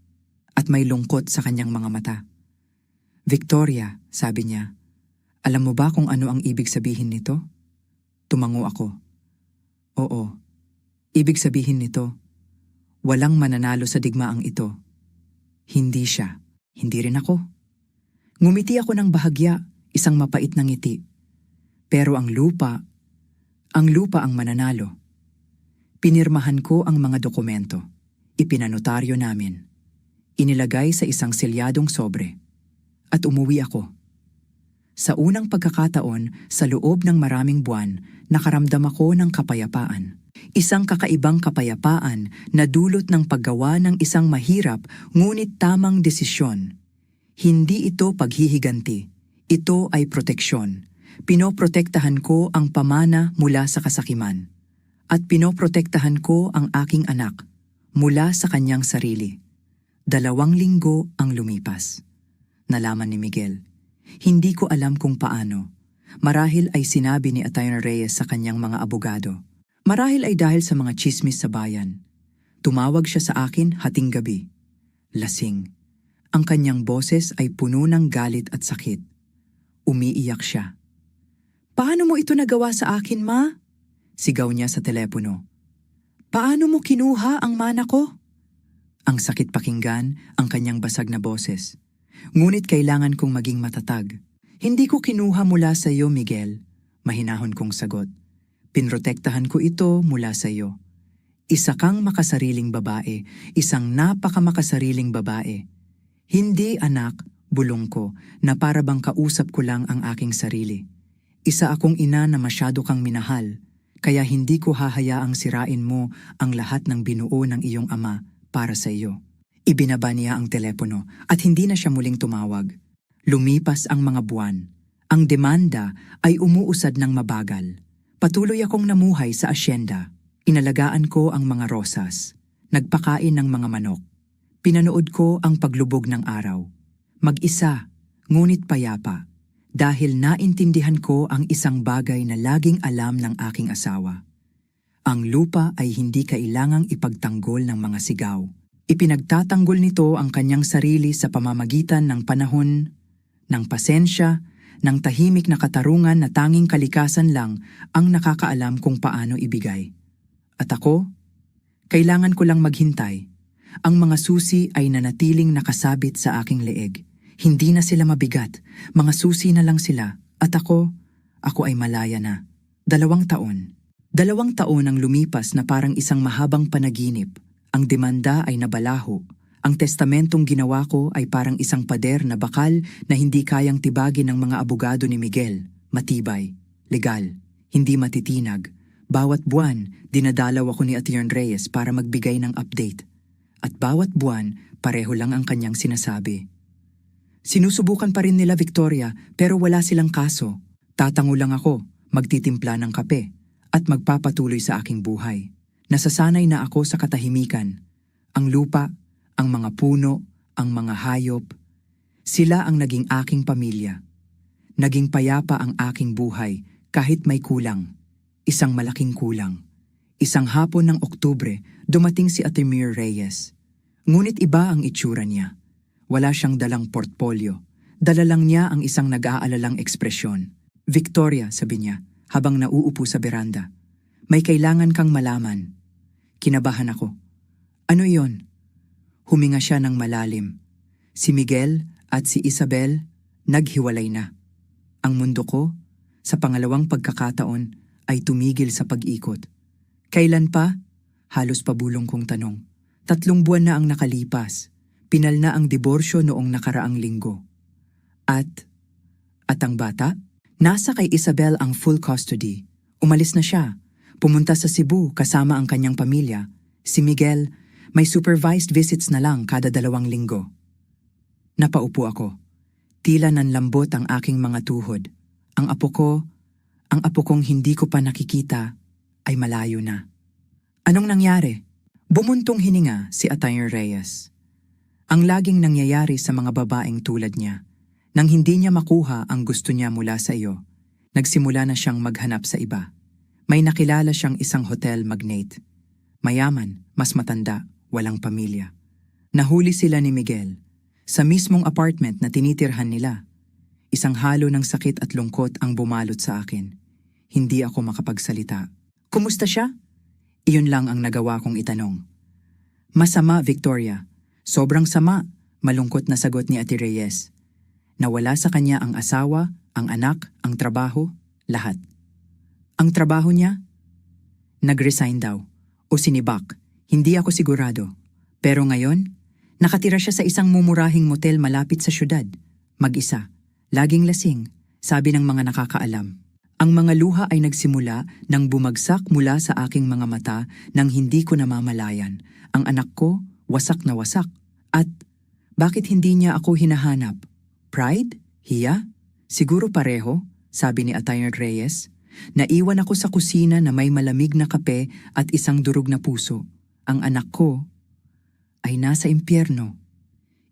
Speaker 1: at may lungkot sa kanyang mga mata. Victoria, sabi niya, alam mo ba kung ano ang ibig sabihin nito? Tumango ako. Oo, ibig sabihin nito, walang mananalo sa digmaang ito. Hindi siya, hindi rin ako. Ngumiti ako ng bahagya, isang mapait na ngiti. Pero ang lupa ang mananalo. Pinirmahan ko ang mga dokumento. Ipinanotaryo namin. Inilagay sa isang selyadong sobre. At umuwi ako. Sa unang pagkakataon, sa loob ng maraming buwan, nakaramdam ako ng kapayapaan. Isang kakaibang kapayapaan na dulot ng paggawa ng isang mahirap ngunit tamang desisyon. Hindi ito paghihiganti. Ito ay proteksyon. Pinoprotektahan ko ang pamana mula sa kasakiman. At pinoprotektahan ko ang aking anak mula sa kanyang sarili. 2 linggo ang lumipas. Nalaman ni Miguel. Hindi ko alam kung paano. Marahil ay sinabi ni Atayan Reyes sa kanyang mga abogado. Marahil ay dahil sa mga tsismis sa bayan. Tumawag siya sa akin hating gabi. Lasing. Ang kanyang boses ay puno ng galit at sakit. Umiiyak siya. Paano mo ito nagawa sa akin, Ma? Sigaw niya sa telepono. Paano mo kinuha ang mana ko? Ang sakit pakinggan ang kanyang basag na boses. Ngunit kailangan kong maging matatag. Hindi ko kinuha mula sa iyo, Miguel. Mahinahon kong sagot. Pinrotektahan ko ito mula sa iyo. Isa kang makasariling babae, isang napakamakasariling babae. Hindi, anak, bulong ko, na para bang kausap ko lang ang aking sarili. Isa akong ina na masyado kang minahal, kaya hindi ko hahayaang sirain mo ang lahat ng binuo ng iyong ama para sa iyo. Ibinaba niya ang telepono at hindi na siya muling tumawag. Lumipas ang mga buwan. Ang demanda ay umuusad ng mabagal. Patuloy akong namuhay sa asyenda. Inalagaan ko ang mga rosas. Nagpakain ng mga manok. Pinanood ko ang paglubog ng araw. Mag-isa, ngunit payapa. Dahil naintindihan ko ang isang bagay na laging alam ng aking asawa. Ang lupa ay hindi kailangang ipagtanggol ng mga sigaw. Ipinagtatanggol nito ang kanyang sarili sa pamamagitan ng panahon, ng pasensya, ng tahimik na katarungan na tanging kalikasan lang ang nakakaalam kung paano ibigay. At ako, kailangan ko lang maghintay. Ang mga susi ay nanatiling nakasabit sa aking leeg. Hindi na sila mabigat, mga susi na lang sila. At ako ay malaya na. 2 taon. 2 taon ang lumipas na parang isang mahabang panaginip. Ang demanda ay nabalaho. Ang testamentong ginawa ko ay parang isang pader na bakal na hindi kayang tibagin ng mga abogado ni Miguel. Matibay, legal, hindi matitinag. Bawat buwan, dinadalaw ako ni Atayan Reyes para magbigay ng update. At bawat buwan, pareho lang ang kanyang sinasabi. Sinusubukan pa rin nila, Victoria, pero wala silang kaso. Tatango lang ako, magtitimpla ng kape, at magpapatuloy sa aking buhay. Nasasanay na ako sa katahimikan. Ang lupa, ang mga puno, ang mga hayop. Sila ang naging aking pamilya. Naging payapa ang aking buhay kahit may kulang. Isang malaking kulang. Isang hapon ng Oktubre, dumating si Ate Mir Reyes. Ngunit iba ang itsura niya. Wala siyang dalang portfolio. Dala lang niya ang isang nag-aalalang ekspresyon. Victoria, sabi niya, habang nauupo sa beranda. May kailangan kang malaman. Kinabahan ako. Ano iyon? Huminga siya ng malalim. Si Miguel at si Isabel naghiwalay na. Ang mundo ko, sa pangalawang pagkakataon, ay tumigil sa pag-ikot. Kailan pa? Halos pabulong kong tanong. 3 buwan na ang nakalipas. Pinal na ang diborsyo noong nakaraang linggo. At ang bata? Nasa kay Isabel ang full custody. Umalis na siya. Pumunta sa Cebu kasama ang kanyang pamilya. Si Miguel, may supervised visits na lang kada 2 linggo. Napaupo ako. Tila nanlambot ang aking mga tuhod. Ang apo kong hindi ko pa nakikita, ay malayo na. Anong nangyari? Bumuntong hininga si Atty. Reyes. Ang laging nangyayari sa mga babaeng tulad niya. Nang hindi niya makuha ang gusto niya mula sa iyo, nagsimula na siyang maghanap sa iba. May nakilala siyang isang hotel magnate. Mayaman, mas matanda, walang pamilya. Nahuli sila ni Miguel sa mismong apartment na tinitirhan nila. Isang halo ng sakit at lungkot ang bumalot sa akin. Hindi ako makapagsalita. Kumusta siya? Iyon lang ang nagawa kong itanong. Masama, Victoria. Sobrang sama, malungkot na sagot ni Ate Reyes. Nawala sa kanya ang asawa, ang anak, ang trabaho, lahat. Ang trabaho niya? Nag-resign daw. O sinibak. Hindi ako sigurado. Pero ngayon, nakatira siya sa isang mumurahing motel malapit sa syudad. Mag-isa. Laging lasing, sabi ng mga nakakaalam. Ang mga luha ay nagsimula nang bumagsak mula sa aking mga mata nang hindi ko namamalayan. Ang anak ko, wasak na wasak. At bakit hindi niya ako hinahanap? Pride? Hiya? Siguro pareho, sabi ni Atty. Reyes. Naiwan ako sa kusina na may malamig na kape at isang durog na puso. Ang anak ko ay nasa impyerno.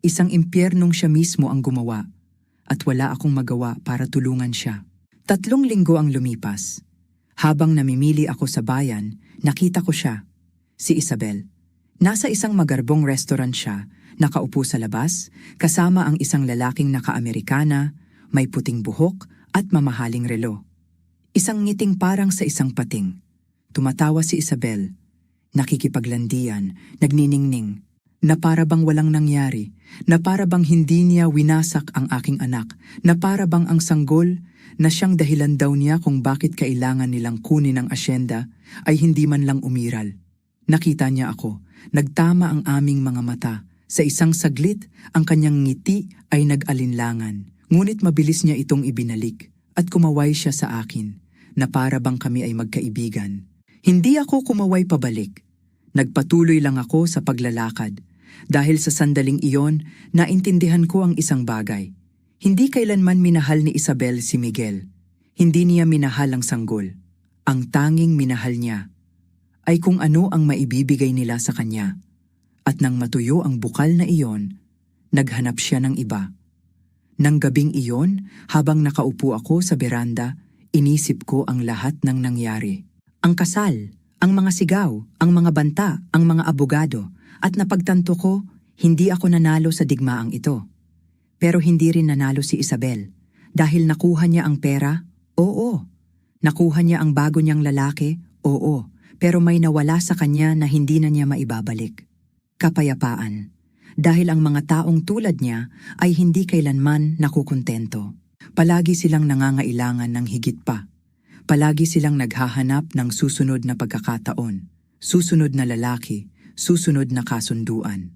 Speaker 1: Isang impyernong siya mismo ang gumawa. At wala akong magawa para tulungan siya. 3 linggo ang lumipas. Habang namimili ako sa bayan, nakita ko siya, si Isabel. Nasa isang magarbong restaurant siya, nakaupo sa labas, kasama ang isang lalaking naka-Amerikana, may puting buhok at mamahaling relo. Isang ngiting parang sa isang pating. Tumatawa si Isabel. Nakikipaglandian, nagniningning. Na para bang walang nangyari, na para bang hindi niya winasak ang aking anak, na para bang ang sanggol na siyang dahilan daw niya kung bakit kailangan nilang kunin ang asyenda ay hindi man lang umiral. Nakita niya ako, nagtama ang aming mga mata. Sa isang saglit, ang kanyang ngiti ay nag-alinlangan, ngunit mabilis niya itong ibinalik at kumaway siya sa akin, na para bang kami ay magkaibigan. Hindi ako kumaway pabalik. Nagpatuloy lang ako sa paglalakad. Dahil sa sandaling iyon, naintindihan ko ang isang bagay. Hindi kailanman minahal ni Isabel si Miguel. Hindi niya minahal ang sanggol. Ang tanging minahal niya ay kung ano ang maibibigay nila sa kanya. At nang matuyo ang bukal na iyon, naghanap siya ng iba. Nang gabing iyon, habang nakaupo ako sa beranda, inisip ko ang lahat ng nangyari. Ang kasal, ang mga sigaw, ang mga banta, ang mga abogado, at napagtanto ko, hindi ako nanalo sa digmaang ito. Pero hindi rin nanalo si Isabel. Dahil nakuha niya ang pera, oo. Nakuha niya ang bago niyang lalaki, oo. Pero may nawala sa kanya na hindi na niya maibabalik. Kapayapaan. Dahil ang mga taong tulad niya ay hindi kailanman nakukontento. Palagi silang nangangailangan ng higit pa. Palagi silang naghahanap ng susunod na pagkakataon, susunod na lalaki, susunod na kasunduan.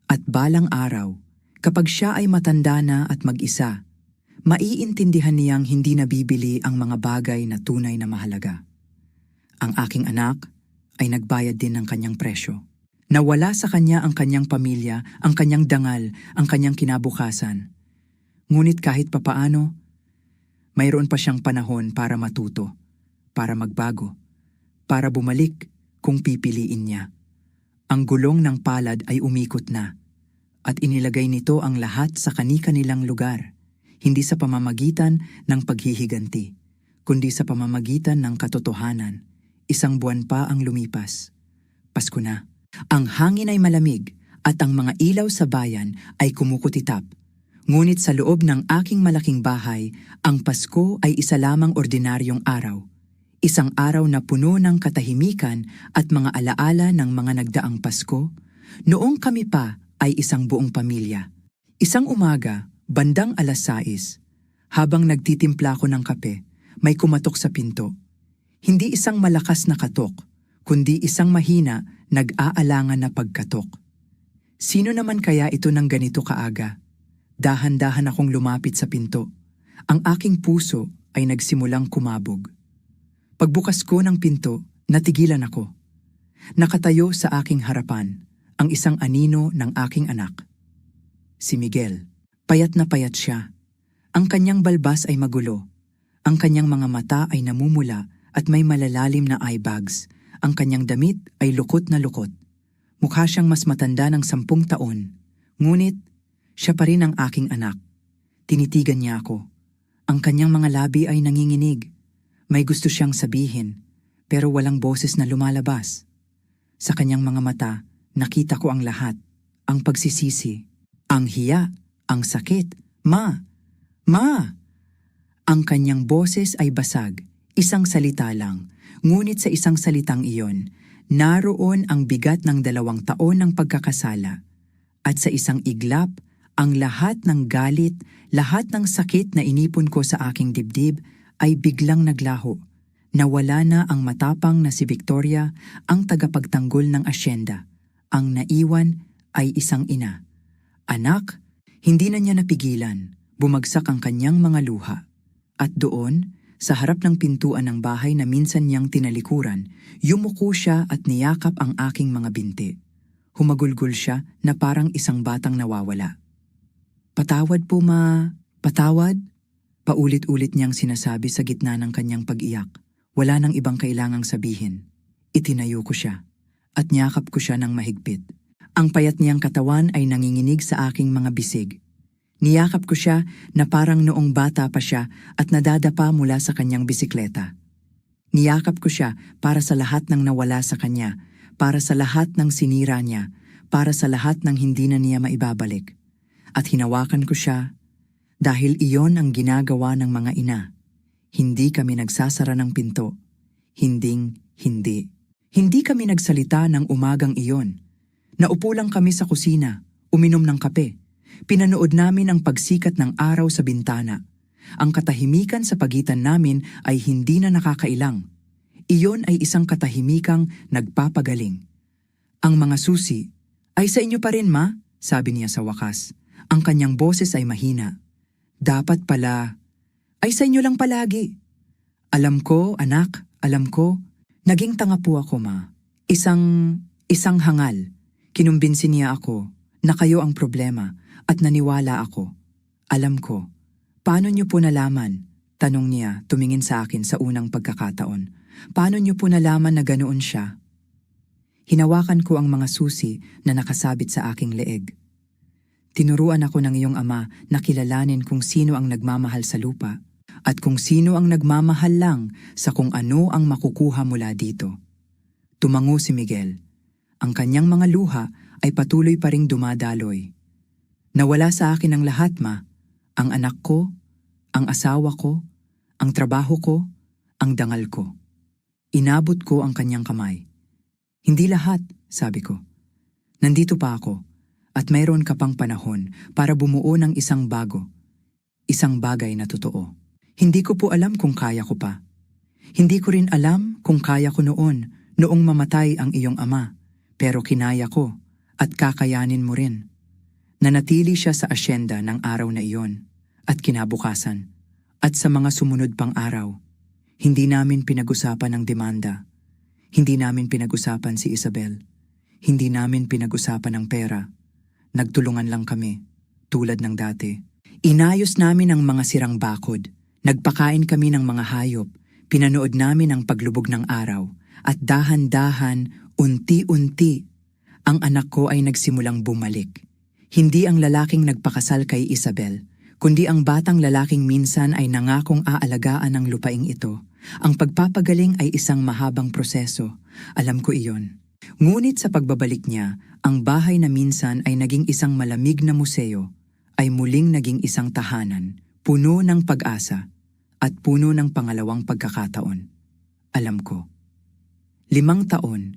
Speaker 1: At balang araw, kapag siya ay matanda na at mag-isa, maiintindihan niyang hindi nabibili ang mga bagay na tunay na mahalaga. Ang aking anak ay nagbayad din ng kanyang presyo. Nawala sa kanya ang kanyang pamilya, ang kanyang dangal, ang kanyang kinabukasan. Ngunit kahit papaano, mayroon pa siyang panahon para matuto, para magbago, para bumalik kung pipiliin niya. Ang gulong ng palad ay umikot na, at inilagay nito ang lahat sa kani-kanilang lugar, hindi sa pamamagitan ng paghihiganti, kundi sa pamamagitan ng katotohanan. Isang buwan pa ang lumipas. Pasko na. Ang hangin ay malamig at ang mga ilaw sa bayan ay kumukutitap. Ngunit sa loob ng aking malaking bahay, ang Pasko ay isa lamang ordinaryong araw. Isang araw na puno ng katahimikan at mga alaala ng mga nagdaang Pasko, noong kami pa ay isang buong pamilya. Isang umaga, bandang 6:00, habang nagtitimpla ko ng kape, may kumatok sa pinto. Hindi isang malakas na katok, kundi isang mahina, nag-aalangan na pagkatok. Sino naman kaya ito ng ganito kaaga? Dahan-dahan akong lumapit sa pinto. Ang aking puso ay nagsimulang kumabog. Pagbukas ko ng pinto, natigilan ako. Nakatayo sa aking harapan ang isang anino ng aking anak. Si Miguel. Payat na payat siya. Ang kanyang balbas ay magulo. Ang kanyang mga mata ay namumula at may malalalim na eye bags. Ang kanyang damit ay lukot na lukot. Mukha siyang mas matanda ng 10 taon. Ngunit, siya pa rin ang aking anak. Tinitigan niya ako. Ang kanyang mga labi ay nanginginig. May gusto siyang sabihin, pero walang boses na lumalabas. Sa kanyang mga mata, nakita ko ang lahat. Ang pagsisisi, ang hiya, ang sakit. Ma! Ma! Ang kanyang boses ay basag, isang salita lang. Ngunit sa isang salitang iyon, naroon ang bigat ng 2 taon ng pagkakasala. At sa isang iglap, ang lahat ng galit, lahat ng sakit na inipon ko sa aking dibdib ay biglang naglaho. Nawala na ang matapang na si Victoria, ang tagapagtanggol ng asyenda. Ang naiwan ay isang ina. Anak, hindi na niya napigilan. Bumagsak ang kanyang mga luha. At doon, sa harap ng pintuan ng bahay na minsan niyang tinalikuran, yumuko siya at niyakap ang aking mga binti. Humagulgol siya na parang isang batang nawawala. "Patawad po, ma. Patawad?" Paulit-ulit niyang sinasabi sa gitna ng kanyang pag-iyak. Wala nang ibang kailangang sabihin. Itinayo ko siya at niyakap ko siya ng mahigpit. Ang payat niyang katawan ay nanginginig sa aking mga bisig. Niyakap ko siya na parang noong bata pa siya at nadadapa mula sa kanyang bisikleta. Niyakap ko siya para sa lahat ng nawala sa kanya, para sa lahat ng sinira niya, para sa lahat ng hindi na niya maibabalik. At hinawakan ko siya dahil iyon ang ginagawa ng mga ina. Hindi kami nagsasara ng pinto. Hindi. Hindi kami nagsalita ng umagang iyon. Naupo lang kami sa kusina, uminom ng kape. Pinanood namin ang pagsikat ng araw sa bintana. Ang katahimikan sa pagitan namin ay hindi na nakakailang. Iyon ay isang katahimikang nagpapagaling. Ang mga susi, "Ay sa inyo pa rin, ma?" sabi niya sa wakas. Ang kanyang boses ay mahina. "Dapat pala. Ay sa inyo lang palagi." "Alam ko, anak, alam ko. Naging tanga po ako, ma. Isang hangal. Kinumbinsi niya ako na kayo ang problema. At naniwala ako. Alam ko." "Paano niyo po nalaman?" tanong niya, tumingin sa akin sa unang pagkakataon. "Paano niyo po nalaman na ganoon siya?" Hinawakan ko ang mga susi na nakasabit sa aking leeg. "Tinuruan ako ng iyong ama na kilalanin kung sino ang nagmamahal sa lupa at kung sino ang nagmamahal lang sa kung ano ang makukuha mula dito." Tumango si Miguel. Ang kanyang mga luha ay patuloy pa ring dumadaloy. "Nawala sa akin ang lahat, ma. Ang anak ko, ang asawa ko, ang trabaho ko, ang dangal ko." Inabot ko ang kanyang kamay. "Hindi lahat," sabi ko. "Nandito pa ako, at mayroon ka pang panahon para bumuo ng isang bago. Isang bagay na totoo. Hindi ko po alam kung kaya ko pa. Hindi ko rin alam kung kaya ko noong mamatay ang iyong ama, pero kinaya ko at kakayanin mo rin." Nanatili siya sa asyenda ng araw na iyon at kinabukasan at sa mga sumunod pang araw. Hindi namin pinag-usapan ang demanda. Hindi namin pinag-usapan si Isabel. Hindi namin pinag-usapan ang pera. Nagtulungan lang kami, tulad ng dati. Inayos namin ang mga sirang bakod. Nagpakain kami ng mga hayop. Pinanood namin ang paglubog ng araw. At dahan-dahan, unti-unti, ang anak ko ay nagsimulang bumalik. Hindi ang lalaking nagpakasal kay Isabel, kundi ang batang lalaking minsan ay nangakong aalagaan ang lupaing ito. Ang pagpapagaling ay isang mahabang proseso. Alam ko iyon. Ngunit sa pagbabalik niya, ang bahay na minsan ay naging isang malamig na museo, ay muling naging isang tahanan, puno ng pag-asa, at puno ng pangalawang pagkakataon. Alam ko. 5 taon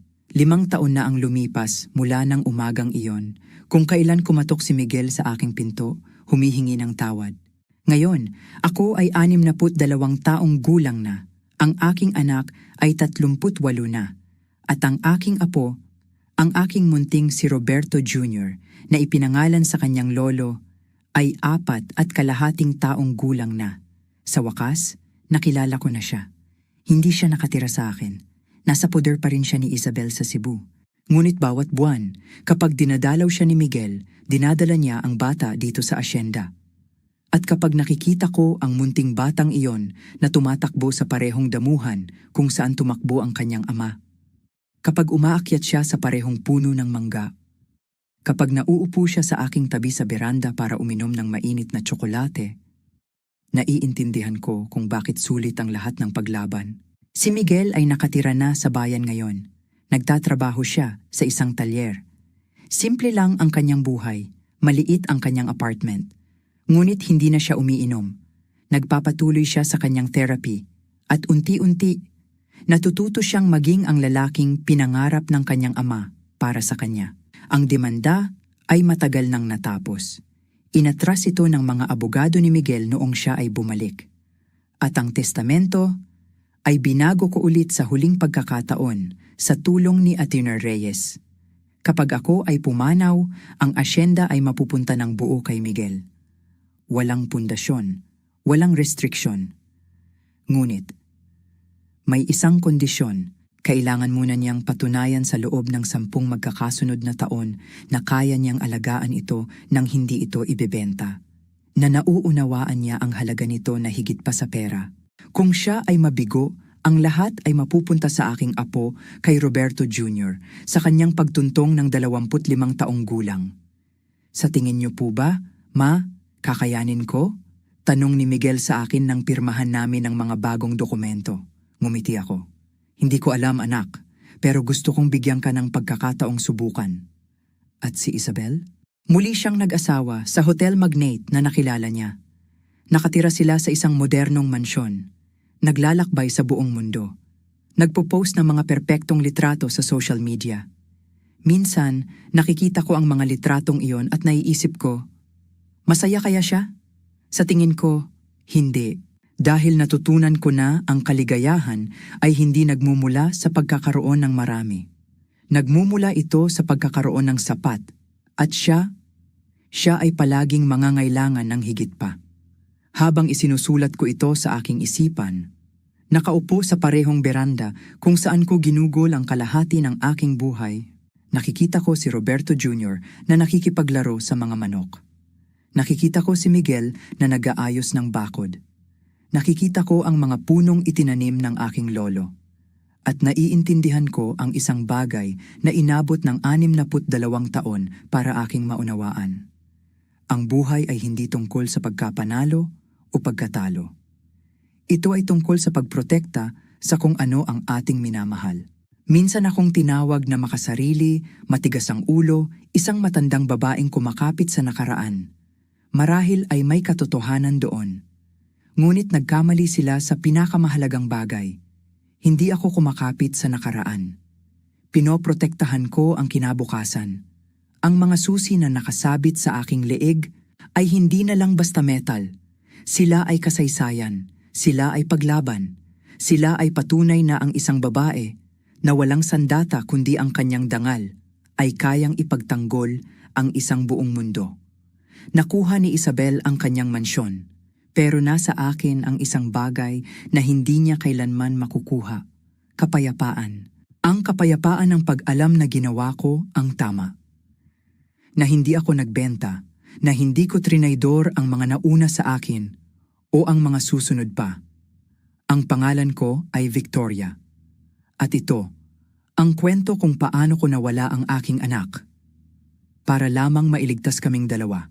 Speaker 1: na ang lumipas mula ng umagang iyon, kung kailan kumatok si Miguel sa aking pinto, humihingi ng tawad. Ngayon, ako ay 62 taong gulang na, ang aking anak ay 38 na, at ang aking apo, ang aking munting si Roberto Jr. na ipinangalan sa kanyang lolo, ay 4.5 taong gulang na. Sa wakas, nakilala ko na siya. Hindi siya nakatira sa akin. Nasa poder pa rin siya ni Isabel sa Cebu. Ngunit bawat buwan, kapag dinadalaw siya ni Miguel, dinadala niya ang bata dito sa asyenda. At kapag nakikita ko ang munting batang iyon na tumatakbo sa parehong damuhan kung saan tumakbo ang kanyang ama, kapag umaakyat siya sa parehong puno ng mangga, kapag nauupo siya sa aking tabi sa beranda para uminom ng mainit na tsokolate, naiintindihan ko kung bakit sulit ang lahat ng paglaban. Si Miguel ay nakatira na sa bayan ngayon. Nagtatrabaho siya sa isang talyer. Simple lang ang kanyang buhay, maliit ang kanyang apartment. Ngunit hindi na siya umiinom. Nagpapatuloy siya sa kanyang therapy. At unti-unti, natututo siyang maging ang lalaking pinangarap ng kanyang ama para sa kanya. Ang demanda ay matagal nang natapos. Inatras ito ng mga abogado ni Miguel noong siya ay bumalik. At ang testamento ay binago ko ulit sa huling pagkakataon sa tulong ni Atty. Reyes. Kapag ako ay pumanaw, ang asyenda ay mapupunta ng buo kay Miguel. Walang pundasyon, walang restriksyon. Ngunit, may isang kondisyon. Kailangan muna niyang patunayan sa loob ng 10 magkakasunod na taon na kaya niyang alagaan ito nang hindi ito ibebenta. Na nauunawaan niya ang halaga nito na higit pa sa pera. Kung siya ay mabigo, ang lahat ay mapupunta sa aking apo kay Roberto Jr. sa kanyang pagtuntong ng 25 taong gulang. Sa tingin niyo po ba, Ma, kakayanin ko? Tanong ni Miguel sa akin nang pirmahan namin ang mga bagong dokumento. Ngumiti ako. Hindi ko alam, anak, pero gusto kong bigyan ka ng pagkakataong subukan. At si Isabel? Muli siyang nag-asawa sa hotel magnate na nakilala niya. Nakatira sila sa isang modernong mansyon. Naglalakbay sa buong mundo. Nagpo-post ng mga perpektong litrato sa social media. Minsan, nakikita ko ang mga litratong iyon at naiisip ko, masaya kaya siya? Sa tingin ko, hindi. Dahil natutunan ko na ang kaligayahan ay hindi nagmumula sa pagkakaroon ng marami. Nagmumula ito sa pagkakaroon ng sapat. At siya ay palaging mangangailangan ng higit pa. Habang isinusulat ko ito sa aking isipan, nakaupo sa parehong beranda kung saan ko ginugol ang kalahati ng aking buhay, nakikita ko si Roberto Jr. na nakikipaglaro sa mga manok. Nakikita ko si Miguel na nag-aayos ng bakod. Nakikita ko ang mga punong itinanim ng aking lolo. At naiintindihan ko ang isang bagay na inabot ng 62 taon para aking maunawaan. Ang buhay ay hindi tungkol sa pagkapanalo o pagkatalo. Ito ay tungkol sa pagprotekta sa kung ano ang ating minamahal. Minsan akong tinawag na makasarili, matigas ang ulo, isang matandang babaeng kumakapit sa nakaraan. Marahil ay may katotohanan doon. Ngunit nagkamali sila sa pinakamahalagang bagay. Hindi ako kumakapit sa nakaraan. Pinoprotektahan ko ang kinabukasan. Ang mga susi na nakasabit sa aking leeg ay hindi na lang basta metal. Sila ay kasaysayan. Sila ay paglaban. Sila ay patunay na ang isang babae na walang sandata kundi ang kanyang dangal ay kayang ipagtanggol ang isang buong mundo. Nakuha ni Isabel ang kanyang mansyon. Pero nasa akin ang isang bagay na hindi niya kailanman makukuha. Kapayapaan. Ang kapayapaan ng pag-alam na ginawa ko ang tama. Na hindi ako nagbenta, na hindi ko trinaydor ang mga nauna sa akin o ang mga susunod pa. Ang pangalan ko ay Victoria. At ito, ang kwento kung paano ko nawala ang aking anak. Para lamang mailigtas kaming dalawa.